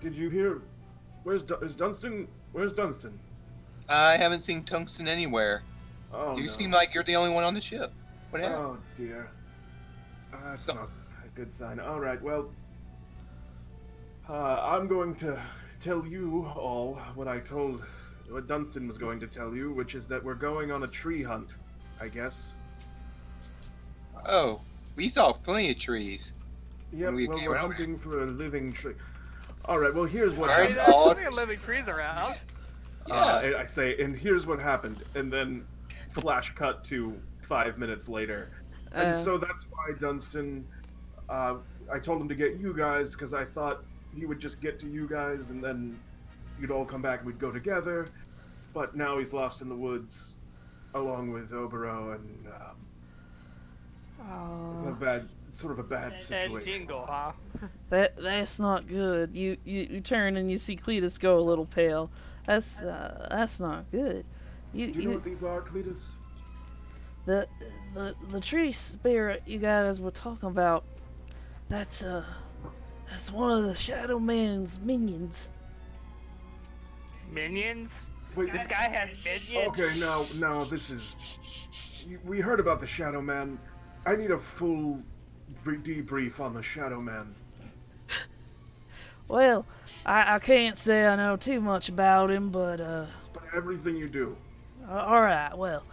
Did you hear? Is Dunstan? Where's Dunstan? I haven't seen Tungsten anywhere. Oh, You no. seem like you're the only one on the ship. What happened? Oh dear. That's So- not a good sign. All right. Well, I'm going to tell you all what Dunstan was going to tell you, which is that we're going on a tree hunt. I guess. Oh, we saw plenty of trees. Yep. we Well, came we're over hunting for a living tree. All right. Well, here's what. All right, happened. all- There's plenty of living trees around. Yeah. And I say, and here's what happened, and then flash cut to 5 minutes later. And so that's why Dunstan, I told him to get you guys, because I thought he would just get to you guys, and then you'd all come back and we'd go together. But now he's lost in the woods, along with Obero, and it's sort of a bad And situation. Jingle, huh? That's not good. You turn and you see Cletus go a little pale. That's not good. Do you know what these are, Cletus? The tree spirit you guys were talking about, that's one of the Shadow Man's minions. Minions? Wait, This guy has minions? Okay, now this is. We heard about the Shadow Man. I need a full debrief on the Shadow Man. Well, I can't say I know too much about him, but But everything you do. alright, well,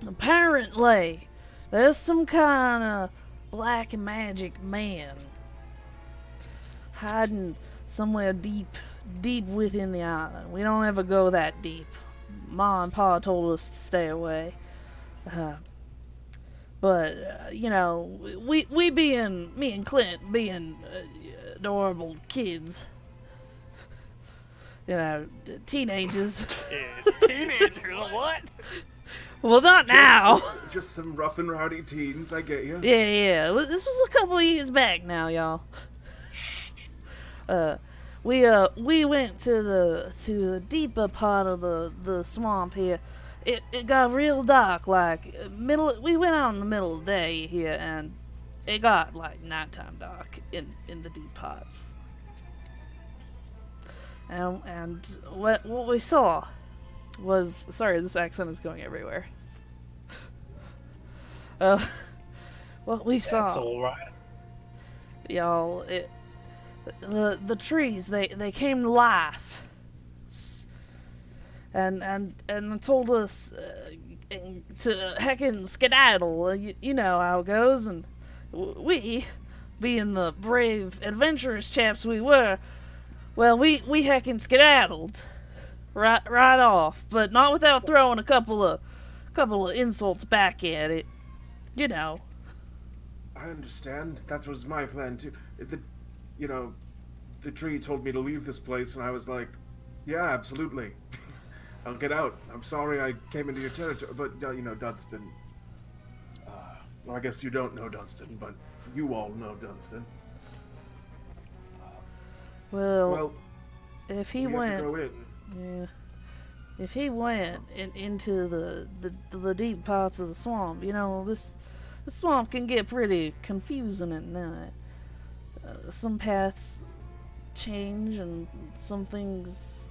apparently there's some kind of black magic man hiding somewhere deep within the island. We don't ever go that deep. Ma and Pa told us to stay away. But you know, me and Clint being adorable kids, you know, teenagers. Teenagers, what? Well, not now. Just some rough and rowdy teens, I get you. Yeah. Well, this was a couple of years back now, y'all. We went to the deeper part of the swamp here. It got real dark, like we went out in the middle of the day here, and it got like nighttime dark in the deep parts. And what we saw was, sorry, this accent is going everywhere. What we saw, That's all right. y'all, the trees they came to life, and told us to heckin' skedaddle. You know how it goes, and we, being the brave, adventurous chaps we were, well, we heckin' skedaddled right off, but not without throwing a couple of insults back at it. You know. I understand. That was my plan too. The tree told me to leave this place, and I was like, yeah, absolutely. I'll get out. I'm sorry I came into your territory, but Dunstan. Well, I guess you don't know Dunstan, but you all know Dunstan. Well, if he we have to went, go in. yeah, if he went into the deep parts of the swamp, you know, this swamp can get pretty confusing at night. Some paths change, and some things.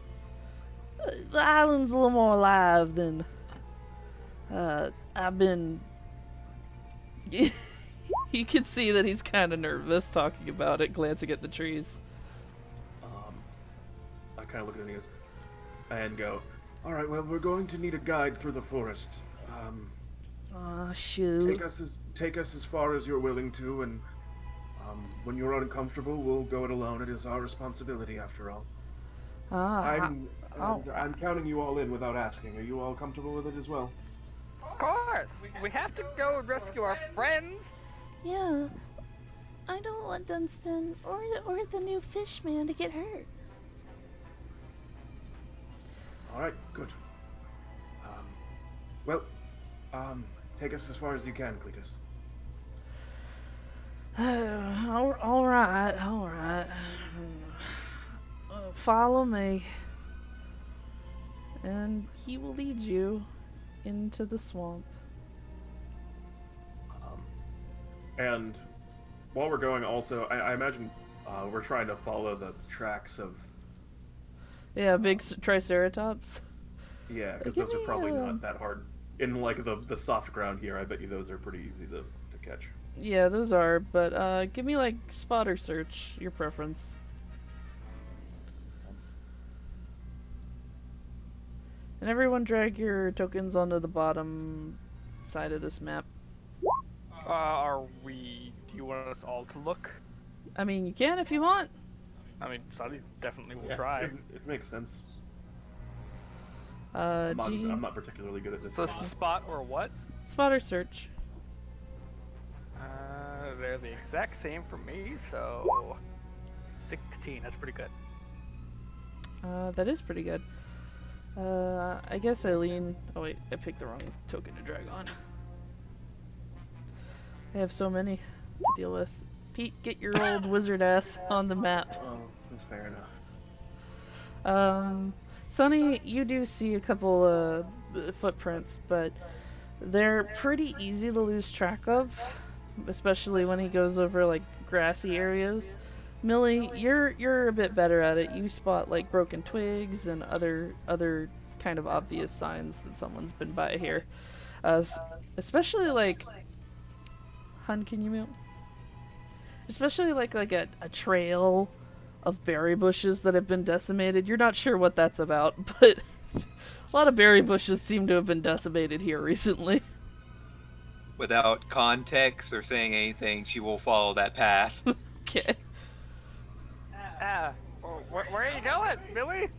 The island's a little more alive than I've been. You can see that he's kind of nervous talking about it, glancing at the trees. I kind of look at it and he goes, and go, all right, well, we're going to need a guide through the forest. Aw, shoot. Take us as far as you're willing to, and when you're uncomfortable, we'll go it alone. It is our responsibility, after all. I'm counting you all in without asking. Are you all comfortable with it as well? Of course! We have to go and rescue our friends! Yeah. I don't want Dunstan or the new fish man to get hurt. All right, good. Take us as far as you can, Cletus. All right. Follow me. And he will lead you into the swamp. And while we're going, also, I imagine we're trying to follow the tracks of... Yeah, big triceratops. Yeah, because Give those are me, probably not that hard. In, like, the soft ground here, I bet you those are pretty easy to catch. Yeah, those are, but give me, like, spot or search, your preference. And everyone drag your tokens onto the bottom side of this map. Do you want us all to look? I mean, you can if you want. I mean, Sunny definitely will try. It makes sense. G... I'm not particularly good at this. So spot or what? Spot or search. They're the exact same for me, so 16. That's pretty good. That is pretty good. I guess Eileen... Oh wait, I picked the wrong token to drag on. I have so many to deal with. Pete, get your old wizard ass on the map. Oh, that's fair enough. Sonny, you do see a couple footprints, but they're pretty easy to lose track of, especially when he goes over like grassy areas. Millie, you're a bit better at it. You spot like broken twigs and other kind of obvious signs that someone's been by here. Especially like, Hun, can you mute? Especially like a trail of berry bushes that have been decimated. You're not sure what that's about, but a lot of berry bushes seem to have been decimated here recently. Without context or saying anything, she will follow that path. Okay. Where are you going, Billy?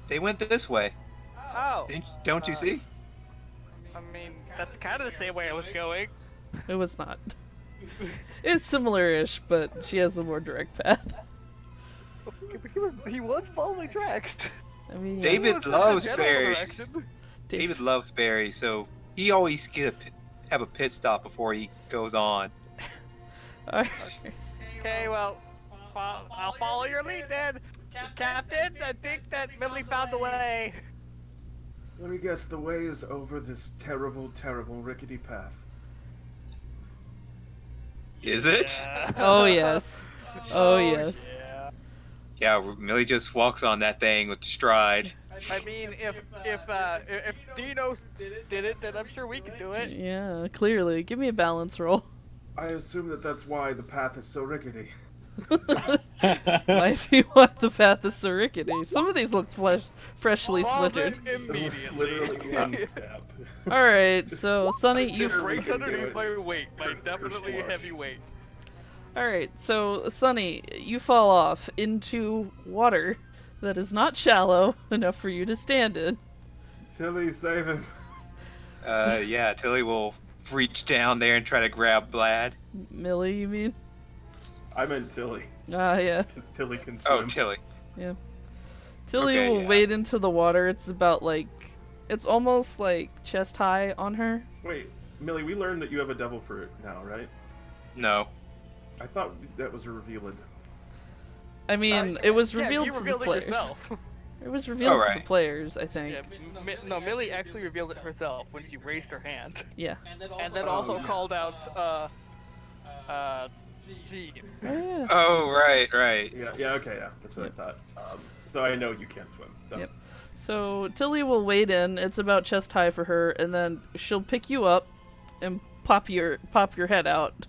They went this way. Oh. Don't you see? I mean, that's kind of the same way I was going. It was not. It's similar-ish, but she has a more direct path. He was following tracks. I mean, yeah. David loves General berries. direction. David loves berries, so he always have a pit stop before he goes on. Alright. Okay, well, I'll follow your lead then. Captain, I think that Millie found the way. Let me guess, the way is over this terrible, terrible rickety path. Is it? Oh yes. Oh yes. Yeah. Yeah, Millie just walks on that thing with stride. I mean, if Dino did it, then I'm sure we can do it. Yeah, clearly. Give me a balance roll. I assume that's why the path is so rickety. Might be why the path is so rickety. Some of these look freshly splintered. Immediately. Literally one step. Alright, so Sonny, you... Breaks underneath my weight, my definitely heavy weight. Alright, so Sonny, you fall off into water that is not shallow enough for you to stand in. Tilly, save him. Yeah, Tilly will reach down there and try to grab Vlad. Millie, you mean? I meant Tilly. Ah, yeah. Since Tilly can Oh, swim. Tilly. Yeah. Tilly Okay, will yeah. wade into the water. It's about like... It's almost like chest high on her. Wait, Millie, we learned that you have a devil fruit now, right? No. I thought that was revealed. I mean, it was revealed you to the revealed it players. yourself. It was revealed to Alright. the players, I think. Yeah, no, Millie actually revealed it herself when she raised her hand. Yeah. And then also called out, Gene. Oh, yeah. Oh, right. Yeah, okay, yeah. That's what I thought. So I know you can't swim, so... Yep. So Tilly will wade in. It's about chest high for her, and then she'll pick you up and pop your head out.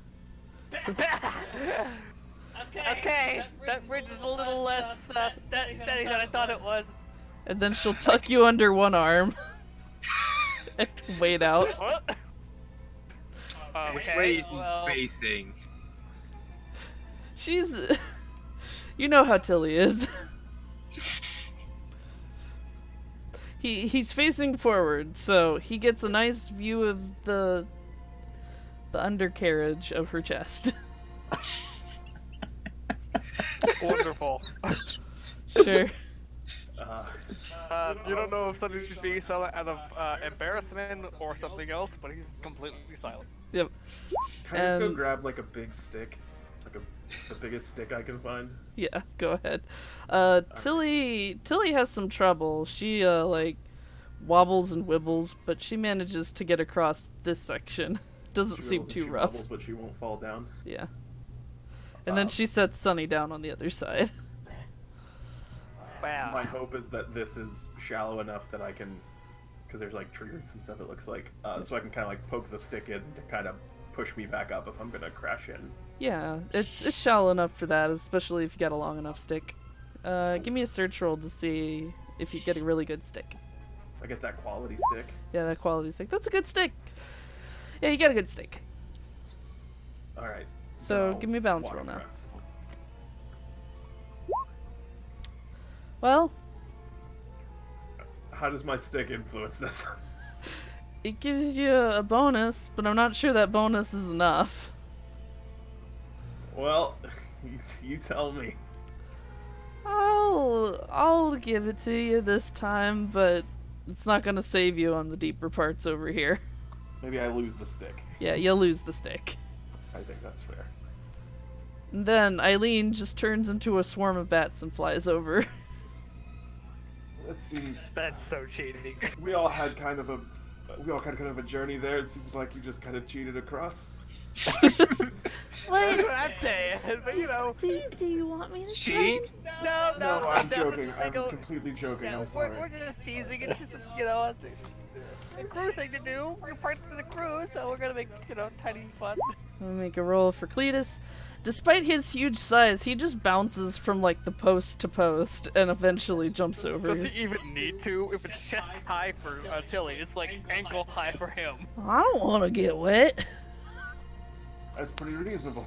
Okay, that bridge is a little less steady than I thought it was. And then she'll tuck you under one arm and wait out. What? Which Okay, way is he well, facing? She's... You know how Tilly is. He's facing forward, so he gets a nice view of the undercarriage of her chest. wonderful. Sure. You don't know if somebody's being silent out of embarrassment or something else, but he's completely silent. Yep. Can I just go And- grab like a big stick? Like the biggest stick I can find? Yeah, go ahead. Tilly has some trouble. She like wobbles and wibbles, but she manages to get across this section. Doesn't She seem wibbles and too she rough. wobbles, but she won't fall down. Yeah. And then she sets Sunny down on the other side. Wow. My hope is that this is shallow enough that I can, because there's like tree roots and stuff. It looks like, so I can kind of like poke the stick in to kind of push me back up if I'm gonna crash in. Yeah, it's shallow enough for that, especially if you got a long enough stick. Give me a search roll to see if you get a really good stick. I get that quality stick. Yeah, that quality stick. That's a good stick. Yeah, you got a good stick. All right. So I'll give me a balance walk roll now. across. Well, How does my stick influence this? it gives you a bonus, but I'm not sure that bonus is enough. Well, you tell me. I'll give it to you this time, but it's not gonna save you on the deeper parts over here. Maybe I lose the stick. Yeah, you'll lose the stick. I think that's fair. And then Eileen just turns into a swarm of bats and flies over. That seems. That's so cheating. We all had kind of a journey there. It seems like you just kind of cheated across. That's what I'm saying. But, you know, Do you want me to Cheat? try? no, No, I'm no, joking. I I'm go- completely joking. Yeah, I'm sorry. we're just teasing. It's just, you know, a crew thing to do. We're part of the crew, so we're gonna make, you know, tiny fun. I'll make a roll for Cletus. Despite his huge size, he just bounces from like the post to post and eventually jumps over. Does he even need to? If it's chest high for Tilly, it's like ankle high for him. I don't want to get wet. That's pretty reasonable.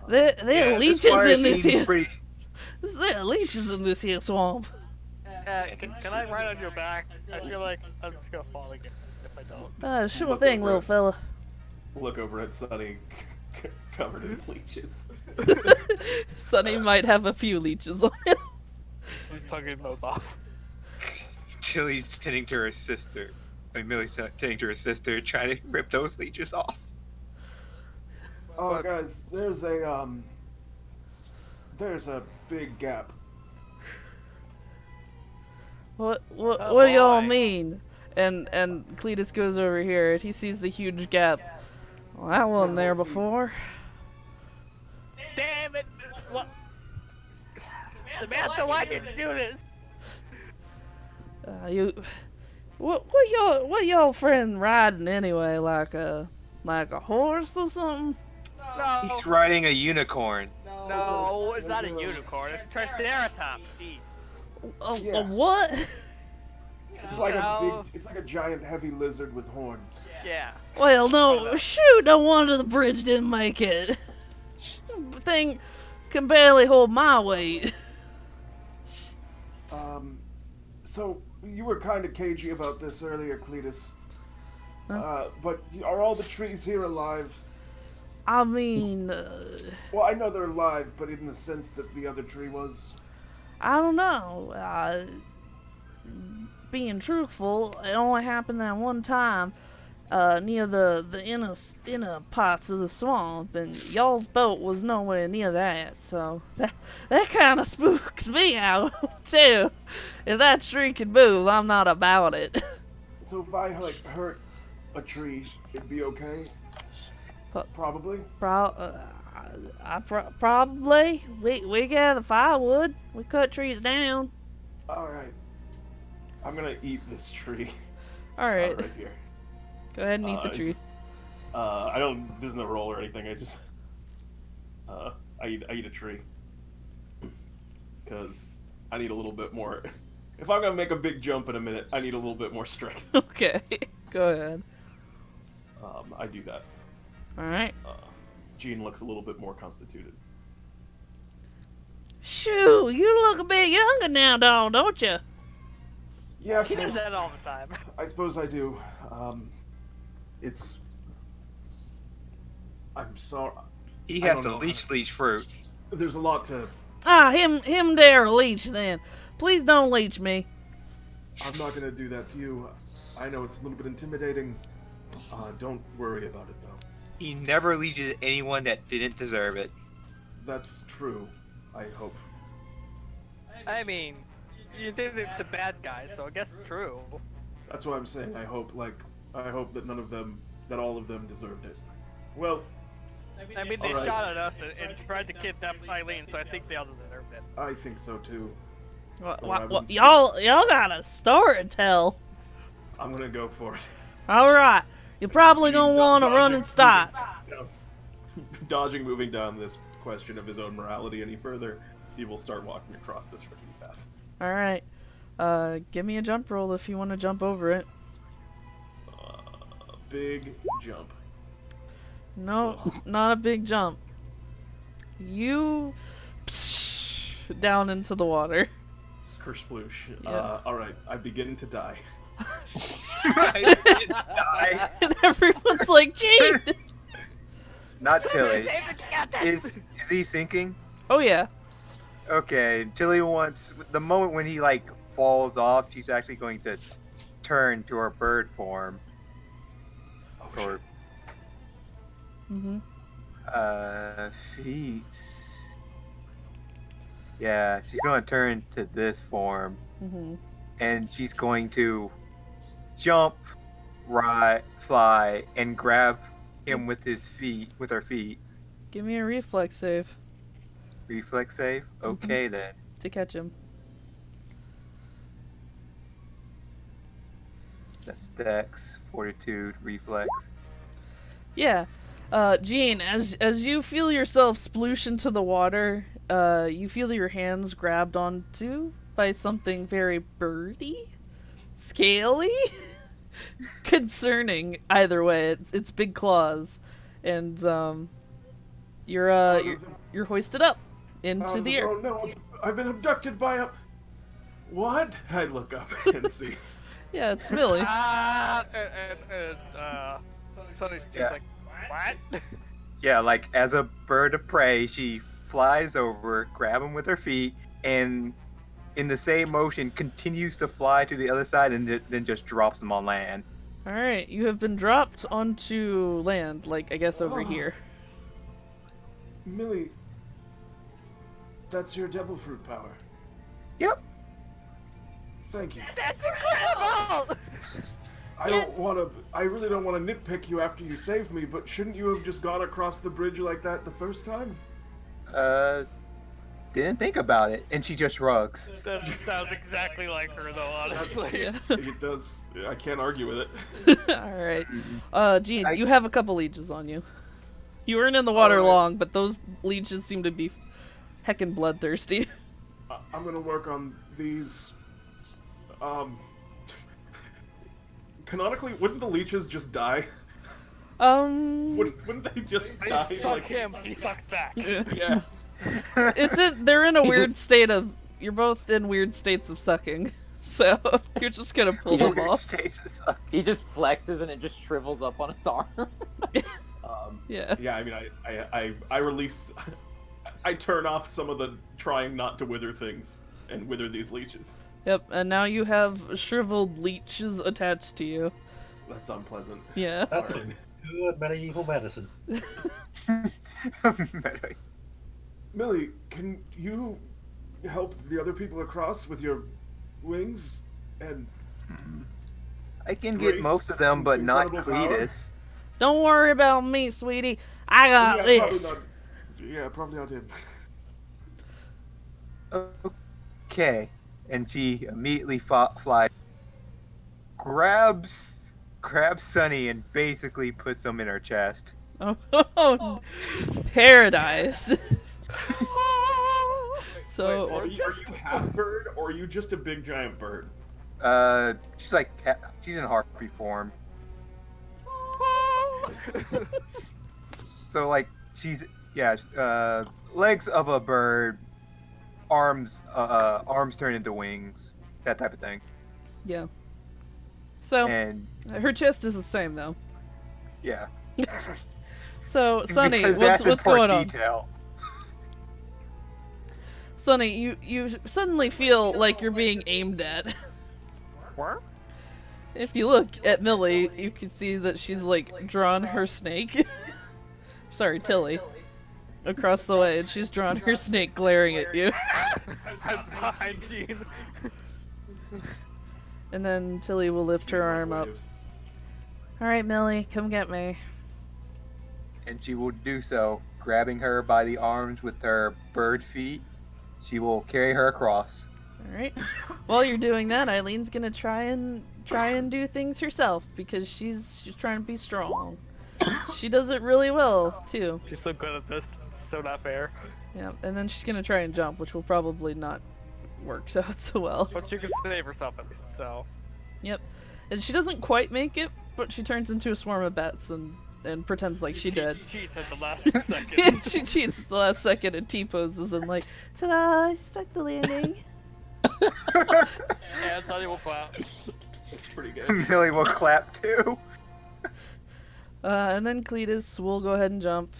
There Yeah, are this leeches fire in this seems here. pretty- There are leeches in this here swamp. Can I ride on your back? I feel like I'm just gonna fall again if I don't. Sure Look thing, over little us. fella. Look over at Sunny, covered in leeches. Sonny might have a few leeches on him. He's tugging those off. Tilly's tending to her sister. I mean, Millie's tending to her sister, trying to rip those leeches off. Oh, guys, there's a big gap. What Oh, what do y'all boy. mean? And Cletus goes over here and he sees the huge gap. Well, that wasn't there before. Damn it! What? Samantha, why did you do this? What y'all friend riding anyway? Like a horse or something? No, He's riding a unicorn. no, it's not a unicorn. It's a Triceratops. Gee. A Yes. what? It's like No. it's like a giant heavy lizard with horns. Yeah. Well, no, shoot! No wonder the bridge didn't make it. Thing can barely hold my weight. So you were kind of cagey about this earlier, Cletus. Huh? But are all the trees here alive? I mean, Well, I know they're alive, but in the sense that the other tree was. I don't know. Being truthful, it only happened that one time, near the inner parts of the swamp, and y'all's boat was nowhere near that. So that kind of spooks me out too. If that tree could move, I'm not about it. So if I like hurt a tree, it'd be okay. But- Probably. Probably we gather firewood. We cut trees down. All right. I'm gonna eat this tree. All right, Right here. go ahead and eat the I tree. just- I don't. There's no roll or anything. I just. I eat a tree. Cause I need a little bit more. If I'm gonna make a big jump in a minute, I need a little bit more strength. Okay, go ahead. I do that. Alright. Jean looks a little bit more constituted. Shoo, you look a bit younger now, dog, don't you? Yes, He does that all the time. I suppose I do. It's. I'm sorry. He I has don't some know. leech fruit. There's a lot to. Ah, him there, leech then. Please don't leech me. I'm not gonna do that to you. I know it's a little bit intimidating. Don't worry about it though. He never leeches anyone that didn't deserve it. That's true. I hope. I mean, you did it to bad guys, so I guess it's true. That's what I'm saying. I hope that none of them, that all of them deserved it. Well, I mean, they Alright. shot at us and tried to kidnap Eileen, so I think they all deserved it. I think so too. Y'all got a story to tell. I'm gonna go for it. Alright. You're probably gonna want to run and stop. No. Dodging moving down this question of his own morality any further, he will start walking across this freaking path. Alright. Give me a jump roll if you want to jump over it. Big jump. No, not a big jump. You down into the water. Kersploosh. Yeah. Alright, I begin to die. I didn't die. And everyone's like, gee! Not Tilly. Is he sinking? Oh yeah. Okay, Tilly wants the moment when he like falls off, she's actually going to turn to her bird form. Oh, Or Mm-hmm. feet. Yeah, she's gonna turn to this form, Mm-hmm. and she's going to jump, ride, fly, and grab him with her feet. Give me a reflex save Reflex save. Okay then. to catch him. That's Dex, Fortitude, Reflex. Yeah. Jean, as you feel yourself sploosh into the water, you feel your hands grabbed onto by something very birdy, scaly, concerning. Either way, it's big claws, and you're hoisted up into the air. Oh no, I've been abducted by a... What? I look up and see. Yeah, it's Millie. Sonny's just Yeah. like, what? Yeah, like as a bird of prey, she flies over, grab him with her feet, and in the same motion continues to fly to the other side and then just drops him on land. All right, you have been dropped onto land, like I guess over Oh. here. Millie, that's your devil fruit power. Yep. Thank you. That's incredible! I really don't want to nitpick you after you saved me, but shouldn't you have just gone across the bridge like that the first time? Didn't think about it, and she just shrugs. That sounds exactly like her, though, honestly. Yeah. It does. I can't argue with it. All right. Jean, you have a couple leeches on you. You weren't in the water All right. long, but those leeches seem to be heckin' bloodthirsty. I'm gonna work on these. Canonically, wouldn't the leeches just die? Wouldn't they just They die? suck him, he sucks back. Yeah. They're in a He weird state of. You're both in weird states of sucking, so you're just gonna pull them off. He just flexes and it just shrivels up on his arm. Yeah. Yeah. I mean, I release. I turn off some of the trying not to wither things and wither these leeches. Yep. And now you have shriveled leeches attached to you. That's unpleasant. Yeah. That's some good medieval medicine. Millie, can you help the other people across with your wings? And I can get Grace, most of them, but not incredible power. Cletus. Don't worry about me, sweetie. I got this. Probably not him. Okay, and she immediately flies, grabs Sunny, and basically puts him in her chest. Oh, paradise. So Are you half bird or are you just a big giant bird? She's like she's in harpy form. So like she's legs of a bird, arms turn into wings, that type of thing. yeah. So And her chest is the same though. yeah, So Sonny, because that's what's going on? detail. Sonny, you suddenly feel like you're being aimed at. What? If you look at Millie, you can see that she's like drawn her snake. Sorry, Tilly. Across the way, and she's drawn her snake glaring at you. I'm behind Gene. And then Tilly will lift her arm up. Alright, Millie, come get me. And she will do so, grabbing her by the arms with her bird feet. She will carry her across. Alright. While you're doing that, Eileen's gonna try and do things herself because she's trying to be strong. She does it really well too. She's so good at this. It's so not fair. Yeah, and then she's gonna try and jump, which will probably not work out so well. But she can save herself at least, so. Yep. And she doesn't quite make it, but she turns into a swarm of bats and pretends like she did. She cheats at the last second. She cheats at the last second and T-poses and like, ta-da, I struck the landing. And Sonny will clap. That's pretty good. Millie will clap too. And then Cletus will go ahead and jump.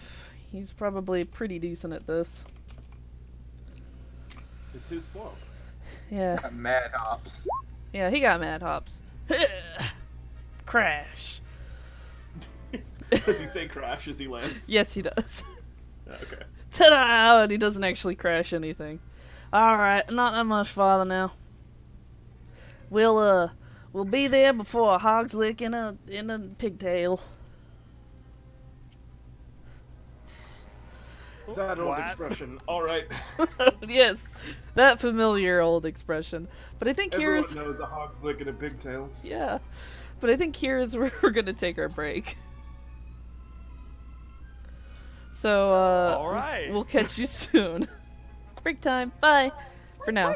He's probably pretty decent at this. It's his swamp. Yeah. Mad hops. Yeah, he got mad hops. Crash. Does he say crash as he lands? Yes, he does. Okay. Ta-da! And he doesn't actually crash anything. Alright, not that much farther now. We'll be there before a hog's lick in a pigtail. That old What? expression. All right. Yes, that familiar old expression. But I think Everyone here's knows a hog's lick and a pigtail. yeah. But I think here's where we're gonna take our break. So Alright. we'll catch you soon. Break time. Bye. For now.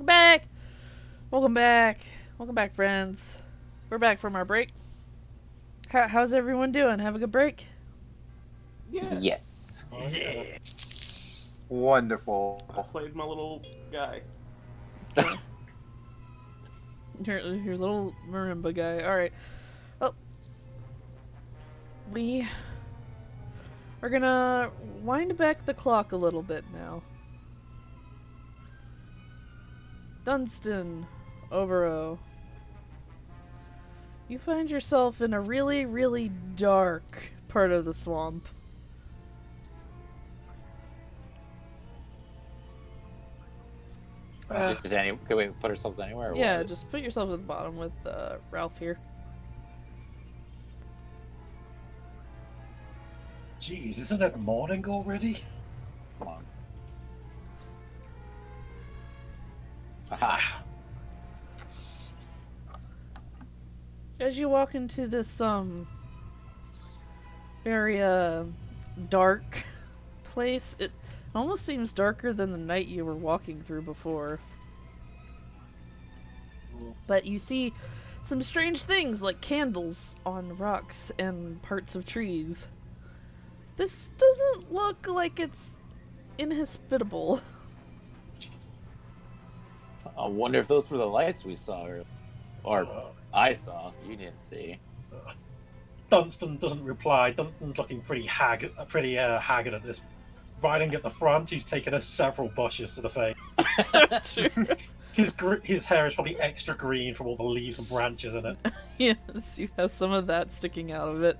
Welcome back! Welcome back. Welcome back, friends. We're back from our break. How's everyone doing? Have a good break? Yeah. Yes. Wonderful. I played my little guy. Your little marimba guy. Alright. Well, we are gonna wind back the clock a little bit now. Dunstan, Obero. You find yourself in a really, really dark part of the swamp. Can we put ourselves anywhere? Or Yeah, what? just put yourself at the bottom with Ralph here. Jeez, isn't it morning already? Come on. Aha. As you walk into this very dark place, it almost seems darker than the night you were walking through before. But you see some strange things like candles on rocks and parts of trees. This doesn't look like it's inhospitable. I wonder if those were the lights we saw, or I saw. You didn't see. Dunstan doesn't reply. Dunstan's looking pretty haggard at this. Riding at the front, he's taken us several bushes to the face. So true. His hair is probably extra green from all the leaves and branches in it. Yes, you have some of that sticking out of it.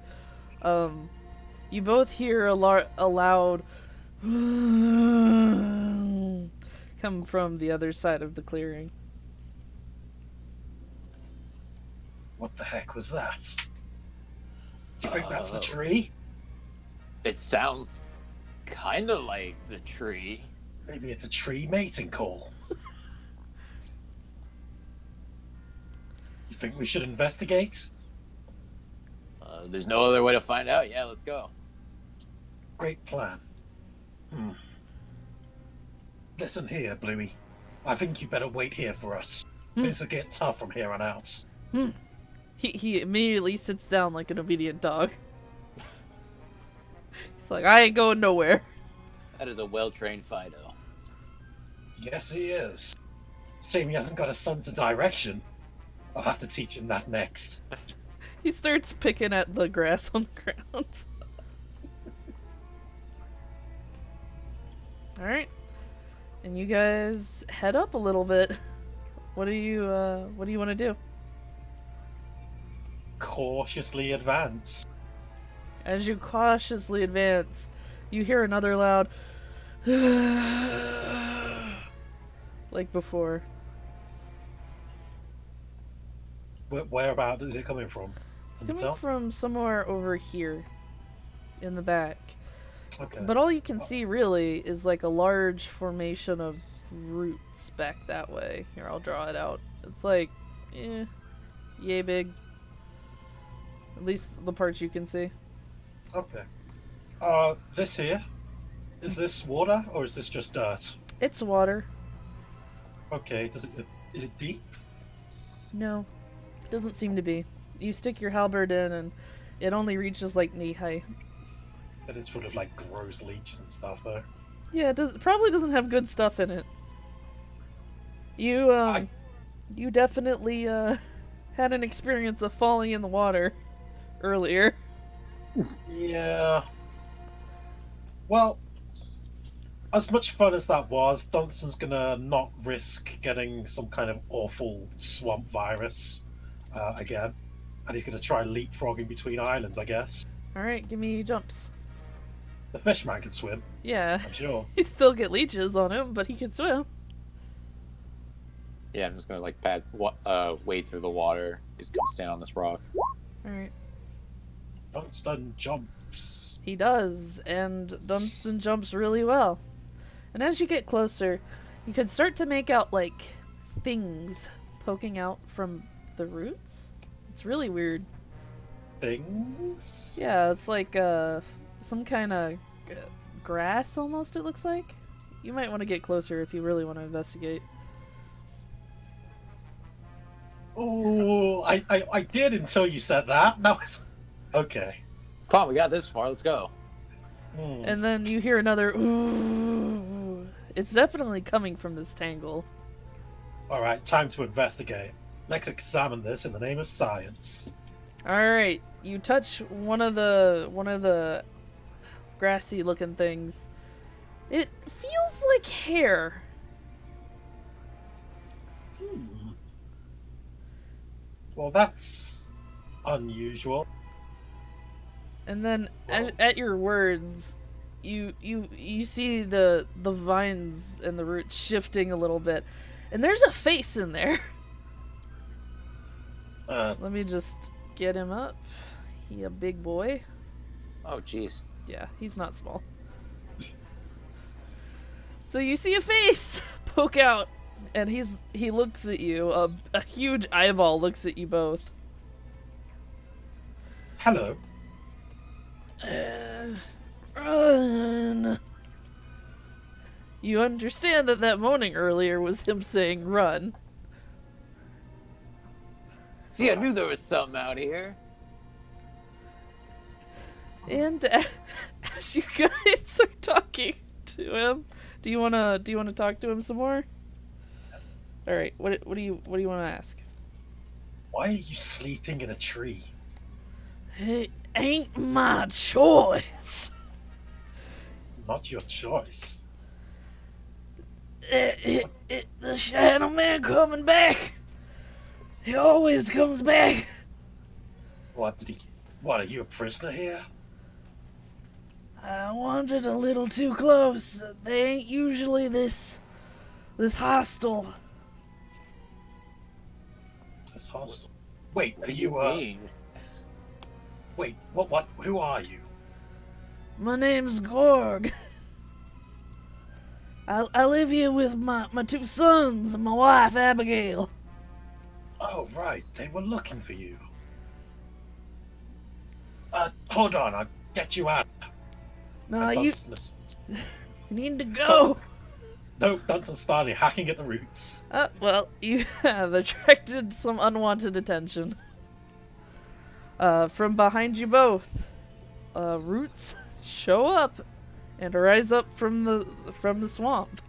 You both hear a loud come from the other side of the clearing. What the heck was that? Do you think that's the Oh. tree? It sounds kind of like the tree. Maybe it's a tree mating call. You think we should investigate? There's no other way to find out. Yeah, let's go. Great plan. Listen here, Bluey. I think you better wait here for us. Things will get tough from here on out. He immediately sits down like an obedient dog. He's like, I ain't going nowhere. That is a well-trained Fido. Yes, he is. Shame he hasn't got a sense of direction. I'll have to teach him that next. He starts picking at the grass on the ground. Alright. And you guys head up a little bit. What do you want to do? Cautiously advance. As you cautiously advance, you hear another loud like before. Whereabout is it coming from? It's From the coming top? from somewhere over here in the back. Okay. But all you can see really is like a large formation of roots back that way. Here, I'll draw it out. It's like, yay big. At least the parts you can see. Okay. This here? Is this water or is this just dirt? It's water. Okay, is it deep? No, it doesn't seem to be. You stick your halberd in and it only reaches like knee height. But it's full of like gross leeches and stuff though. Yeah, it probably doesn't have good stuff in it. You you definitely had an experience of falling in the water earlier. Yeah. Well, as much fun as that was, Dunstan's gonna not risk getting some kind of awful swamp virus again. And he's gonna try leapfrogging between islands, I guess. Alright, give me jumps. The fishman can swim, Yeah, I'm sure. he still get leeches on him, but he can swim. Yeah, I'm just gonna like wade through the water. Just come stand on this rock. Alright. Dunstan jumps. He does, and Dunstan jumps really well. And as you get closer, you can start to make out, like, things poking out from the roots. It's really weird. Things? Yeah, it's like some kind of grass almost, it looks like. You might want to get closer if you really want to investigate. Oh, I did until you said that. Now it's okay. Come on, we got this far. Let's go. Hmm. And then you hear another ooh. It's definitely coming from this tangle. All right, time to investigate. Let's examine this in the name of science. All right, you touch one of the grassy looking things. It feels like hair. Well, that's unusual. And then Well- at your words, you see the vines and the roots shifting a little bit. And there's a face in there. Let me just get him up. He a big boy. Oh, jeez. Yeah, he's not small. So you see a face poke out, and he looks at you. A huge eyeball looks at you both. Hello. Run. You understand that moaning earlier was him saying run. See, I knew there was something out here. And as you guys are talking to him, do you wanna talk to him some more? Yes. All right. What do you want to ask? Why are you sleeping in a tree? It ain't my choice. Not your choice. The Shadow Man coming back. He always comes back. What did he? What, are you a prisoner here? I wandered a little too close. They ain't usually this hostile. That's hostile. Wait, are you Hey, Wait, what? Who are you? My name's Gorg. I live here with my two sons and my wife Abigail. Oh, right. They were looking for you. Hold on. I'll get you out. No, And you Dunstan- need to go. No, Dunstan started hacking at the roots. Well, you have attracted some unwanted attention. From behind you both, roots show up and rise up from the swamp.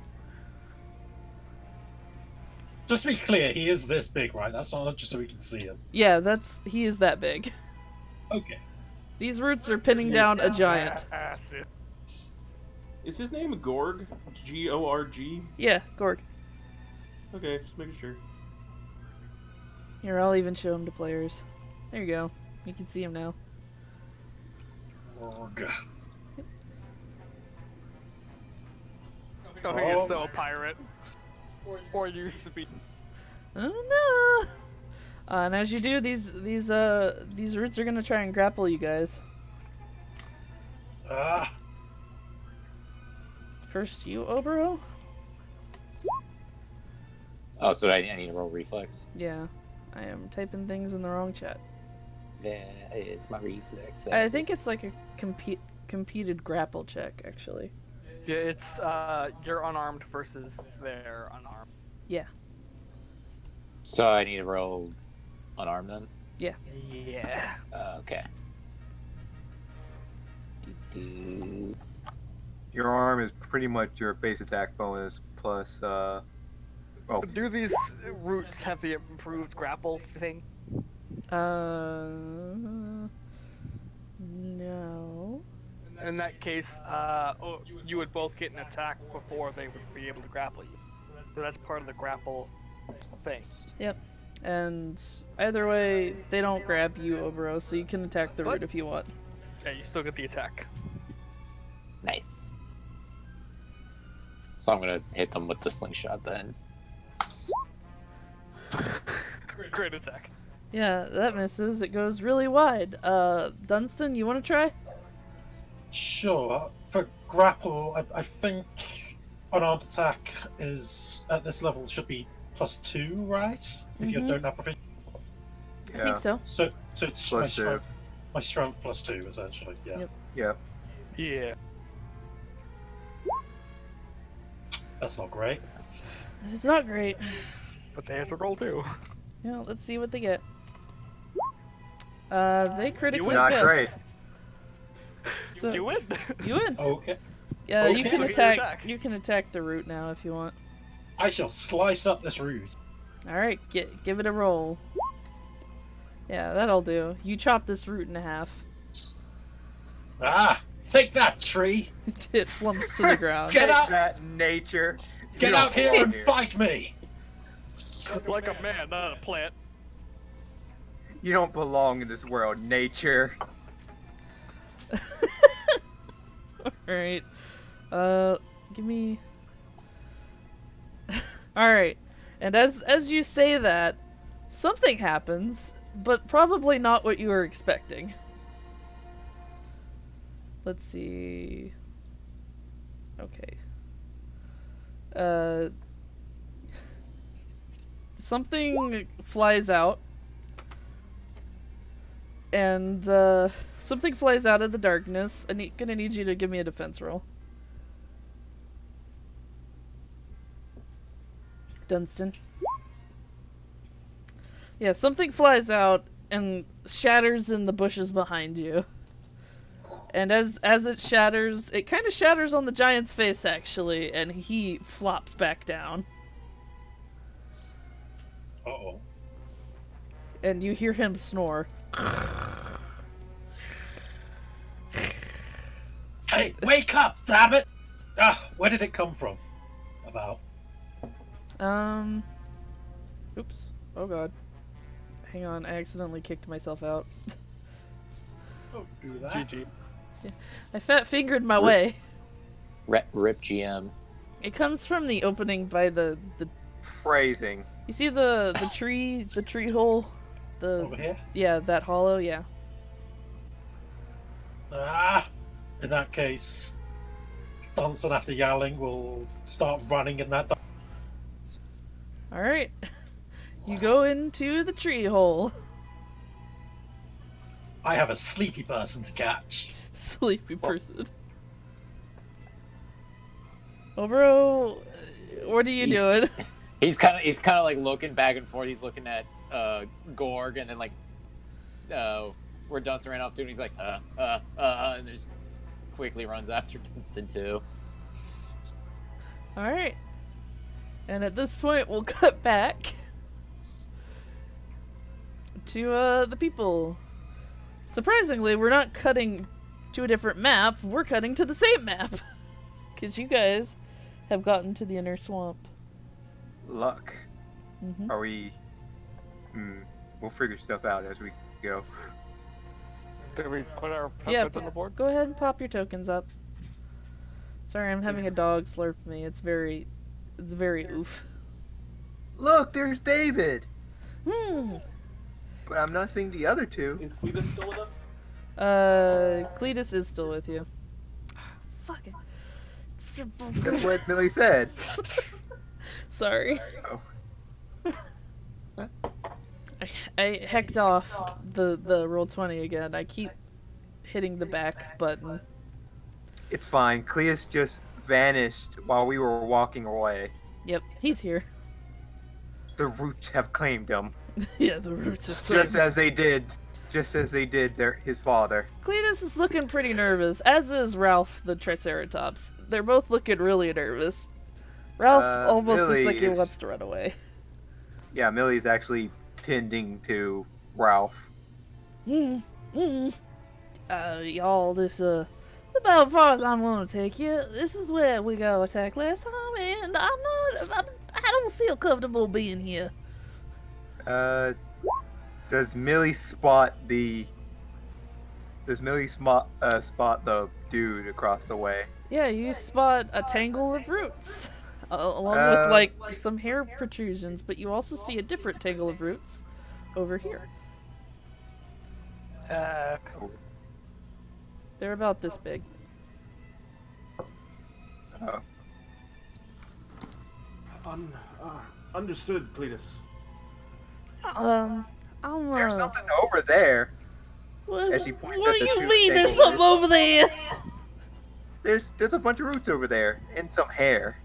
Just to be clear, he is this big, right? That's not just so we can see him. Yeah, he is that big. Okay. These roots are pinning down a giant. Acid. Is his name Gorg? Gorg? Yeah, Gorg. Okay, just making sure. Here, I'll even show him to players. There you go. You can see him now. Org. Oh, he is so a pirate. Or used to be. Oh no! And as you do, these roots are gonna try and grapple you guys. Ah, First, you, Obero. oh, so I need to roll reflex. Yeah, I am typing things in the wrong chat. Yeah, it's my reflex. I think it's like a competed grapple check, actually. Yeah, it's you're unarmed versus they're unarmed. Yeah. So I need to roll unarmed then. Yeah. Okay. Your arm is pretty much your base attack bonus plus. Oh, Do these roots have the improved grapple thing? No. In that case, you would both get an attack before they would be able to grapple you. So that's part of the grapple thing. Yep. And either way, they don't grab you, Obero, so you can attack the What? root if you want. Yeah, you still get the attack. Nice. So I'm gonna hit them with the slingshot then. Great attack. Yeah, that misses. It goes really wide. Dunstan, you want to try? sure. For grapple, I think unarmed attack is at this level should be +2, right? If you Mhm. don't have proficiency. I think so. So it's my Plus two. strength, my strength +2 essentially. Yeah. Yep. Yeah. Yeah. That's not great. It's not great. But they have to roll too. Yeah, let's see what they get. They critically Not fail. great. So, You win. you win. Okay. Yeah, you Okay. can Look at your attack. attack. You can attack the root now if you want. I shall slice up this root. All right, give it a roll. Yeah, that'll do. You chop this root in half. Ah! Take that, tree! It flumps to the ground. Get Take out! that, nature. Get You out don't here belong and fight me! Like a man, not a plant. You don't belong in this world, nature. Alright. Give me... Alright. And as you say that, something happens, but probably not what you were expecting. Let's see... Okay. Something flies out. And, something flies out of the darkness. I'm gonna need you to give me a defense roll. Dunstan. Yeah, something flies out and shatters in the bushes behind you. And as it shatters, it kind of shatters on the giant's face, actually, and he flops back down. Uh-oh. And you hear him snore. Hey, wake up, damn it! Ah, where did it come from? About. Oops. Oh god. Hang on, I accidentally kicked myself out. Don't do that. GG. I fat fingered my way. Rip GM. It comes from the opening by the Phrasing. you see the tree hole? Over here? Yeah, that hollow, yeah. Ah! In that case, Dunstan, after yowling, will start running in that. Alright. You go into the tree hole. I have a sleepy person to catch. Sleepy person. Oh, bro, what are you doing? He's kind of like looking back and forth. He's looking at Gorg, and then like where Dunstan ran up to, and he's like and just quickly runs after Dunstan too. Alright. And at this point, we'll cut back to the people. Surprisingly, we're not cutting to a different map, we're cutting to the same map. Because you guys have gotten to the inner swamp. Luck. Mm-hmm. Are we... We'll figure stuff out as we go. Did we put our Yeah, tokens on the board? go ahead and pop your tokens up. Sorry, I'm having a dog slurp me. It's very oof. Look, there's David! Hmm. But I'm not seeing the other two. Is Cletus still with us? Cletus is still with you. Fuck it. That's what Millie said. Sorry. Oh. I hecked off the Roll20 again. I keep hitting the back button. It's fine. Cleus just vanished while we were walking away. Yep, he's here. The roots have claimed him. Yeah, the roots of Just as they did his father. Cletus is looking pretty nervous, as is Ralph the Triceratops. They're both looking really nervous. Ralph almost looks like he Millie wants is- to run away. Yeah, Millie's actually tending to Ralph. Y'all, this, about as far as I'm gonna take you. This is where we got attacked last time, and I don't feel comfortable being here. Does Millie spot the dude across the way? Yeah, you spot a tangle of roots, along with, like, some hair protrusions, but you also see a different tangle of roots over here. They're about this big. Oh. Understood, Cletus. I'm, There's something over there. What, As he points what at do the you two mean there's tangled something over there? There's a bunch of roots over there and some hair.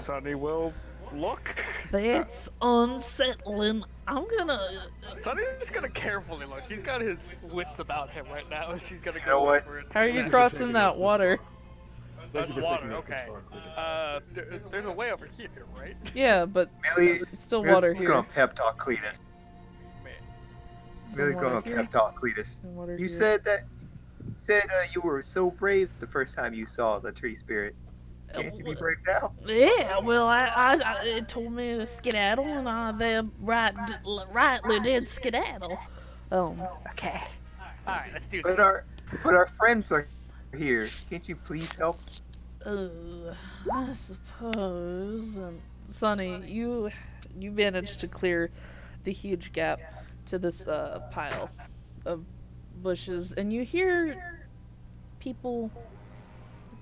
Sonny will look. That's unsettling. I'm gonna. Sonny's gonna carefully look. He's got his wits about him right now. She's gonna You go know what? over it. How are you Thank you for crossing taking that us this water? Thank you for Water, taking us this okay. far, Cletus. There's a way over here, right? Yeah, but Millie's it's still water Millie's here. gonna pep talk Cletus. Man. Some Millie's water gonna here. pep talk Cletus. Some water You here. said you were so brave the first time you saw the tree spirit. Can't you be brave now? Yeah, well, it told me to skedaddle, and I then rightly did skedaddle. Okay. Alright, let's do But this. our friends are here. Can't you please help? I suppose. And Sonny, you managed to clear the huge gap to this pile of bushes, and you hear people.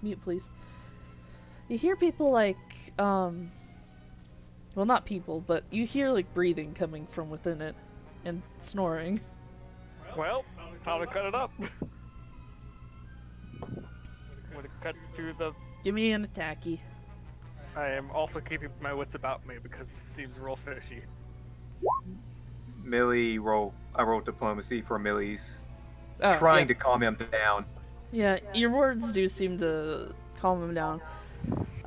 Mute, please. You hear people like, well, not people, but you hear like breathing coming from within it, and snoring. Well, time to cut it up. I'm gonna cut through the. Give me an attacky. I am also keeping my wits about me because this seems real fishy. Millie I rolled diplomacy for Millie's Oh, trying to calm him down. Yeah, your words do seem to calm him down.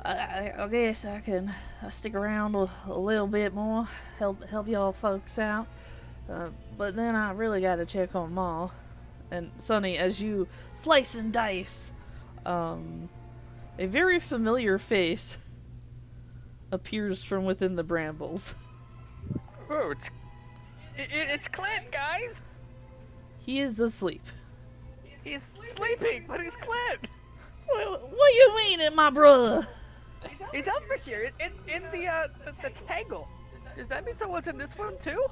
I guess I can stick around a little bit more, help y'all folks out. But then I really gotta check on Ma. And Sonny, as you slice and dice, a very familiar face appears from within the brambles. Oh, it's Clint, guys. He is asleep. He's sleeping, but he's Clint. What you mean, my brother? He's over here in the tangle. Does that mean someone's in this one too?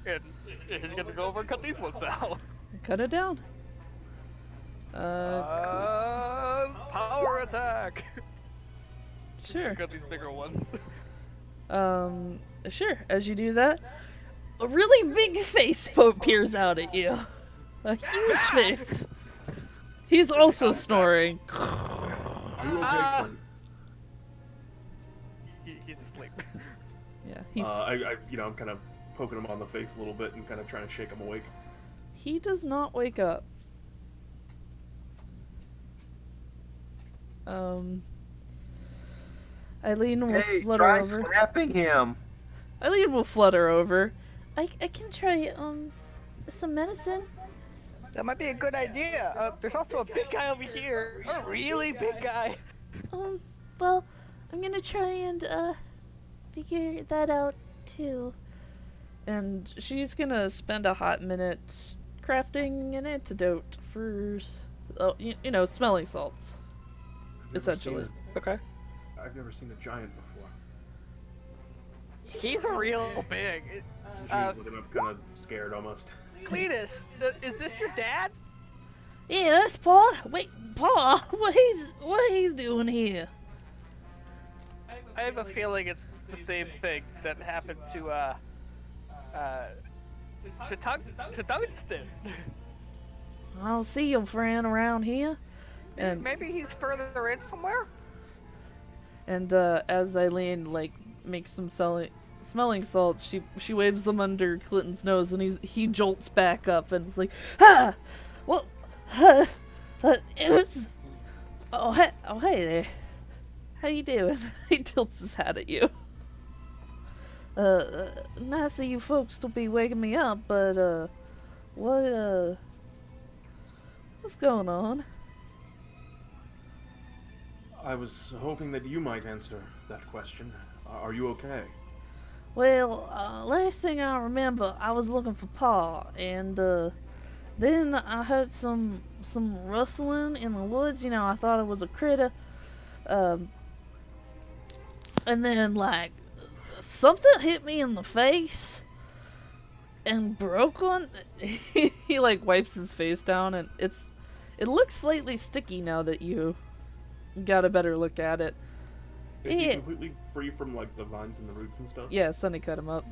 And he's gonna go over and cut these ones down. Cut it down. Power attack. Sure. Cut these bigger ones. Sure. As you do that, a really big face peers out at you. A huge face. He's also snoring. Are you okay, Clint? He's asleep. Yeah, he's. I'm kind of poking him on the face a little bit and kind of trying to shake him awake. He does not wake up. Eileen will Hey, flutter try over. slapping him. Eileen will flutter over. I can try some medicine. That might be a good idea. There's also a big guy over here. A really big guy. Well, I'm gonna try and figure that out too. And she's gonna spend a hot minute crafting an antidote for, smelling salts. Essentially. Okay. I've never seen a giant before. He's real big. Jeez, looking up kind of scared almost. Cletus, is this your dad? Yeah, that's Pa. Wait, Pa, what he's doing here? I have a feeling it's the same thing that happened to Tungsten. I don't see your friend around here. And Maybe he's further in somewhere. And as Eileen makes some smelling salts, she waves them under Clinton's nose, and he jolts back up, and it's like, ha, well, it was. Hey there, how you doing? He tilts his hat at you. Nice of you folks to be waking me up, but what's going on? I was hoping that you might answer that question. Are you okay? Well, last thing I remember, I was looking for Pa, and then I heard some rustling in the woods. I thought it was a critter. And then something hit me in the face and broke on. He wipes his face down, and it looks slightly sticky now that you got a better look at it. Is he Yeah. completely free from the vines and the roots and stuff? Yeah, Sonny cut him up.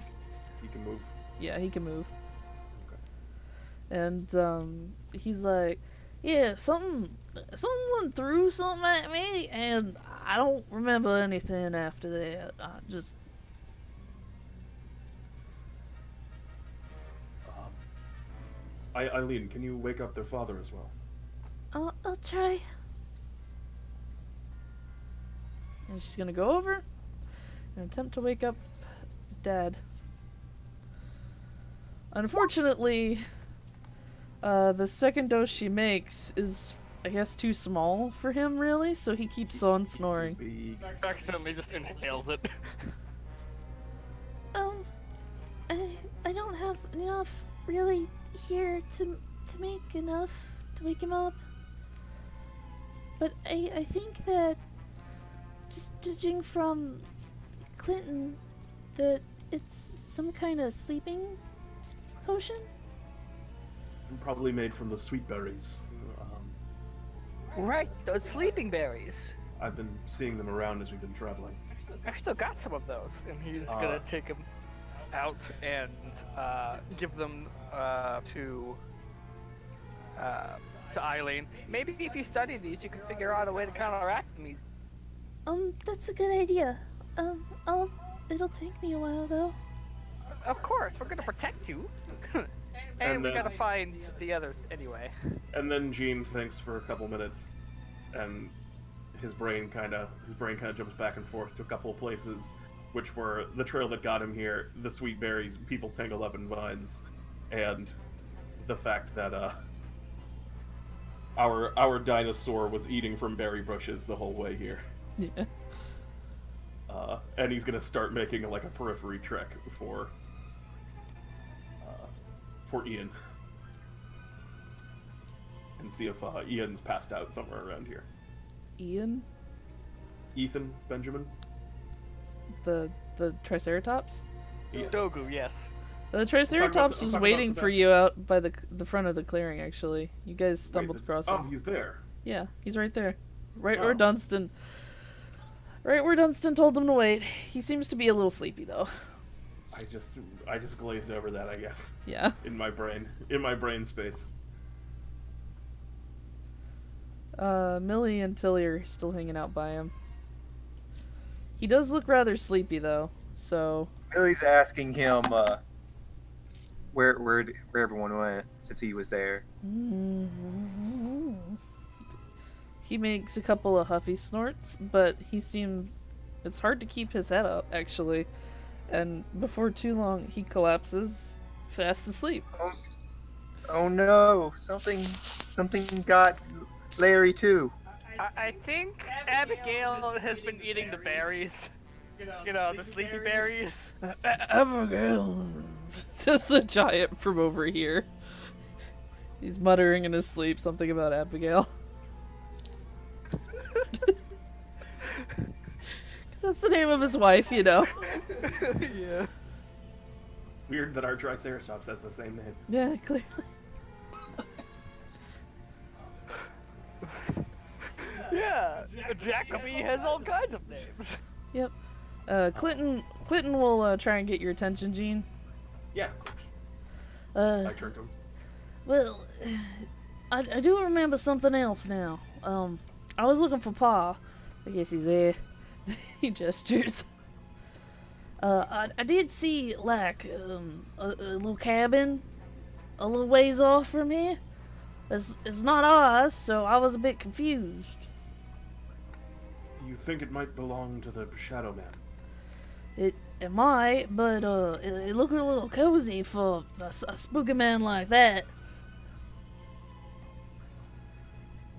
He can move. Yeah, he can move. Okay. And he's like, yeah, someone threw something at me, and I don't remember anything after that. Eileen, can you wake up their father as well? I'll try. And she's gonna go over and attempt to wake up Dad. Unfortunately, the second dose she makes is, I guess, too small for him, really, so he keeps on snoring. Big. Accidentally just inhales it. I don't have enough really here to make enough to wake him up. But I think that just judging from Clinton that it's some kind of sleeping potion. Probably made from the sweet berries. Right, those sleeping berries. I've been seeing them around as we've been traveling. I've still got some of those, and he's gonna take them out and give them to Eileen. Maybe if you study these, you can figure out a way to counteract them. That's a good idea. It'll take me a while though. Of course, we're gonna protect you. And we gotta find the others anyway. And then Gene thinks for a couple minutes, and his brain kind of jumps back and forth to a couple of places, which were the trail that got him here, the sweet berries, people tangled up in vines, and the fact that our dinosaur was eating from berry bushes the whole way here. Yeah. And he's gonna start making like a periphery trek for Ian, and see if Ian's passed out somewhere around here. Ian? Ethan Benjamin? The Triceratops? Yeah. Dogu, yes. The Triceratops I'm was talking waiting about for you out by the front of the clearing, actually. You guys stumbled Wait, across oh, him. he's there. Yeah, he's right there. Right Oh. where Dunstan... Right where Dunstan told him to wait. He seems to be a little sleepy, though. I just glazed over that, I guess. Yeah. In my brain space. Millie and Tilly are still hanging out by him. He does look rather sleepy, though, so... Millie's asking him where everyone went since he was there. He makes a couple of huffy snorts, but he seems... It's hard to keep his head up, actually. And before too long, he collapses fast asleep. Oh no! Something got Larry too. I think Abigail has been eating the berries. You know, the sleepy berries. Abigail, says the giant from over here. He's muttering in his sleep something about Abigail. That's the name of his wife, you know. Yeah. Weird that our Triceratops has the same name. Yeah, clearly. Yeah, Jacoby has all kinds of names. Yep. Clinton will try and get your attention, Gene. Yeah. Uh, I turned to him. Well, I do remember something else now. I was looking for Pa. I guess he's there. He gestures. I did see like a little cabin a little ways off from here. It's not ours, so I was a bit confused. You think it might belong to the Shadow Man? It might, but it looked a little cozy for a spooky man like that.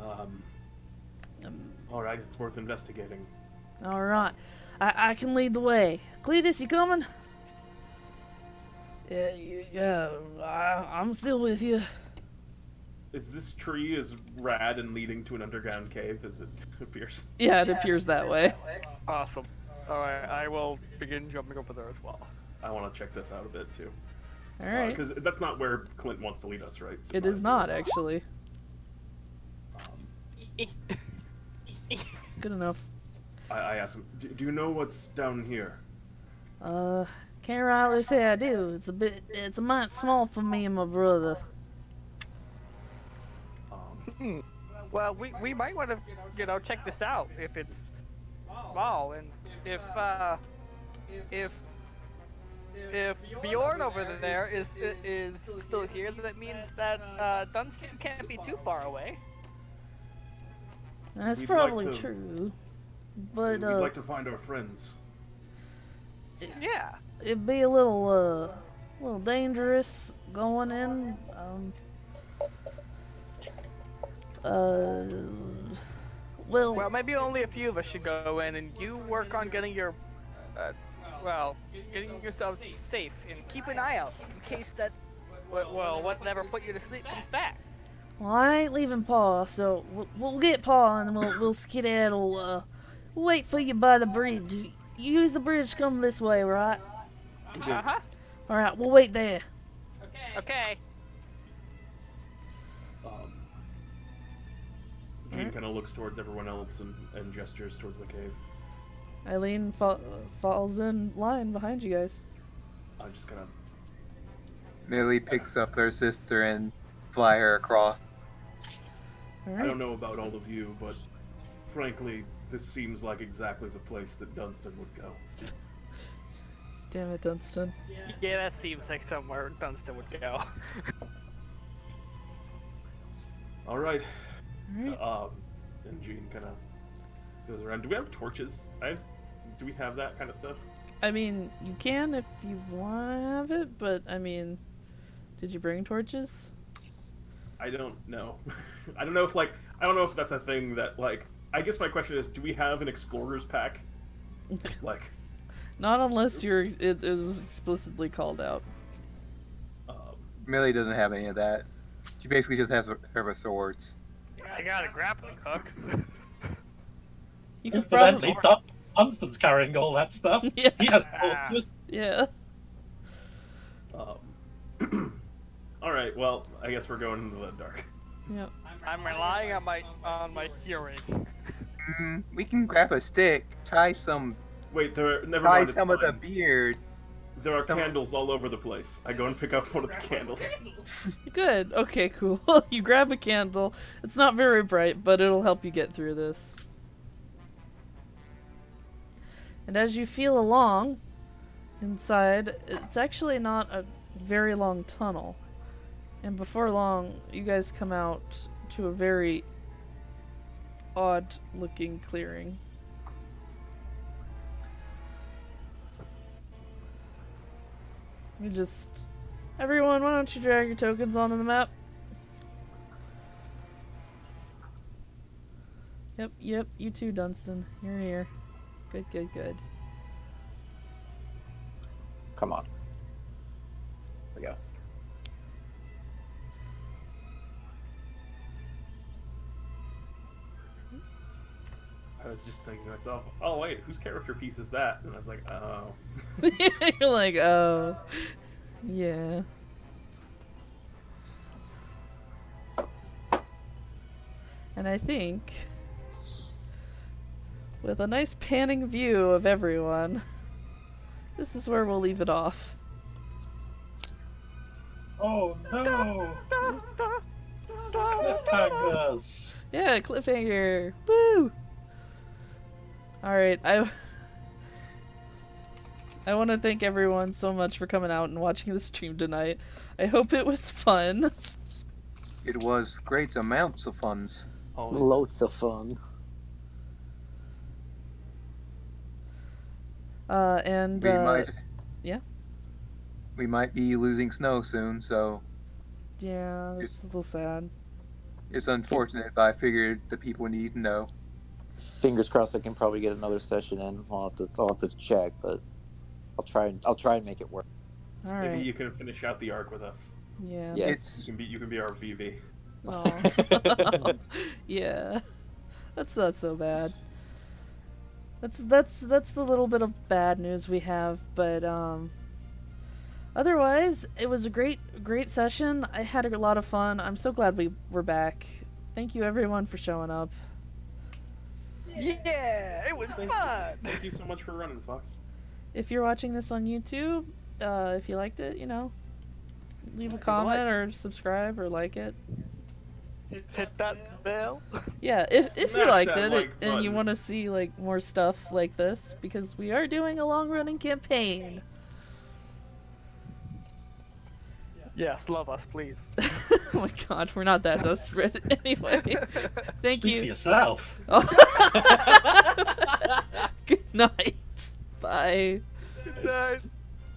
All right, it's worth investigating. All right, I can lead the way. Cletus, you coming? Yeah, I'm still with you. Is this tree as rad and leading to an underground cave as it appears? Yeah, it appears that way. Awesome. Alright, I will begin jumping over there as well. I want to check this out a bit too. Alright. Because that's not where Clint wants to lead us, right? It is not, actually. Good enough. I asked him, do you know what's down here? Can't rightly say I do. It's a mite small for me and my brother. Well, we might want to, check this out if it's small, and if if Bjorn over there is still here, then that means that Dunstan can't be too far away. That's We'd probably like to- true. But We'd like to find our friends. Yeah. it'd be a little dangerous going in. Well, maybe only a few of us should go in, and you work on getting your, getting yourselves safe, and keep an eye out in case that, what never put you to sleep comes back. Well, I ain't leaving Pa, so we'll get Pa and we'll skedaddle. We'll wait for you by the bridge. You use the bridge, come this way, right? Uh-huh. All right, we'll wait there. Okay. Jean kind of looks towards everyone else and gestures towards the cave. Eileen falls in line behind you guys. I'm just gonna. Millie picks up her sister and fly her across. All I right. don't know about all of you, but frankly, this seems like exactly the place that Dunstan would go. Damn it, Dunstan. Yeah, that seems like somewhere Dunstan would go. All right. All right. And Jean kind of goes around. Do we have torches? Do we have that kind of stuff? I mean, you can if you want to have it, but I mean, did you bring torches? I don't know. I don't know if that's a thing that like. I guess my question is, do we have an explorer's pack? Like, Not unless it was explicitly called out. Millie doesn't have any of that. She basically just has her swords. I got a grappling hook. You could Incidentally, probably, Dunstan's carrying all that stuff. Yeah. He has torches. yeah. all right. Well, I guess we're going into the dark. Yep. I'm relying on my hearing. We can grab a stick, tie some Wait, never tie mind. It's some of the fine. beard. There are some- candles all over the place. I go and pick up one of the candles. Good. Okay, cool. You grab a candle. It's not very bright, but it'll help you get through this. And as you feel along inside, it's actually not a very long tunnel. And before long, you guys come out to a very odd looking clearing. Everyone, why don't you drag your tokens onto the map? Yep, you too, Dunstan. You're here. Good. Come on. There we go. I was just thinking to myself, oh wait, whose character piece is that? And I was like, oh. You're like, oh, yeah. And I think, with a nice panning view of everyone, this is where we'll leave it off. Oh no! Cliffhangers. Yeah, cliffhanger. Woo! Alright, I want to thank everyone so much for coming out and watching the stream tonight. I hope it was fun. It was great amounts of funds. Loads of fun. And yeah? We might be losing Snow soon, so Yeah, that's a little sad. it's unfortunate, but I figured the people need to know. Fingers crossed I can probably get another session in. I'll have to check, but I'll try and make it work. Alright. Maybe you can finish out the arc with us. Yeah. Yes. You can be our VV. Aw. Yeah. That's not so bad. That's the little bit of bad news we have, but otherwise it was a great session. I had a lot of fun. I'm so glad we were back. Thank you everyone for showing up. Yeah, it was fun. Thank you so much for running, Fox. If you're watching this on YouTube, if you liked it, leave a comment or subscribe or like it. Hit that bell. Yeah, if you Smash liked that it like and you button. want to see more stuff like this, because we are doing a long running campaign. Thank you so much for running, Fox. If you're watching this on YouTube, if you like it, you know, leave a comment or subscribe or like it. Yeah, if you liked it and you want to see more stuff like this, because we are doing a long running campaign. Yeah, if you like it and you want to see more stuff like this, because we are doing a long running campaign. Yes, love us, please. Oh my god, we're not that desperate anyway. Thank Speak you. for yourself. Oh. Good night. Bye. Good night.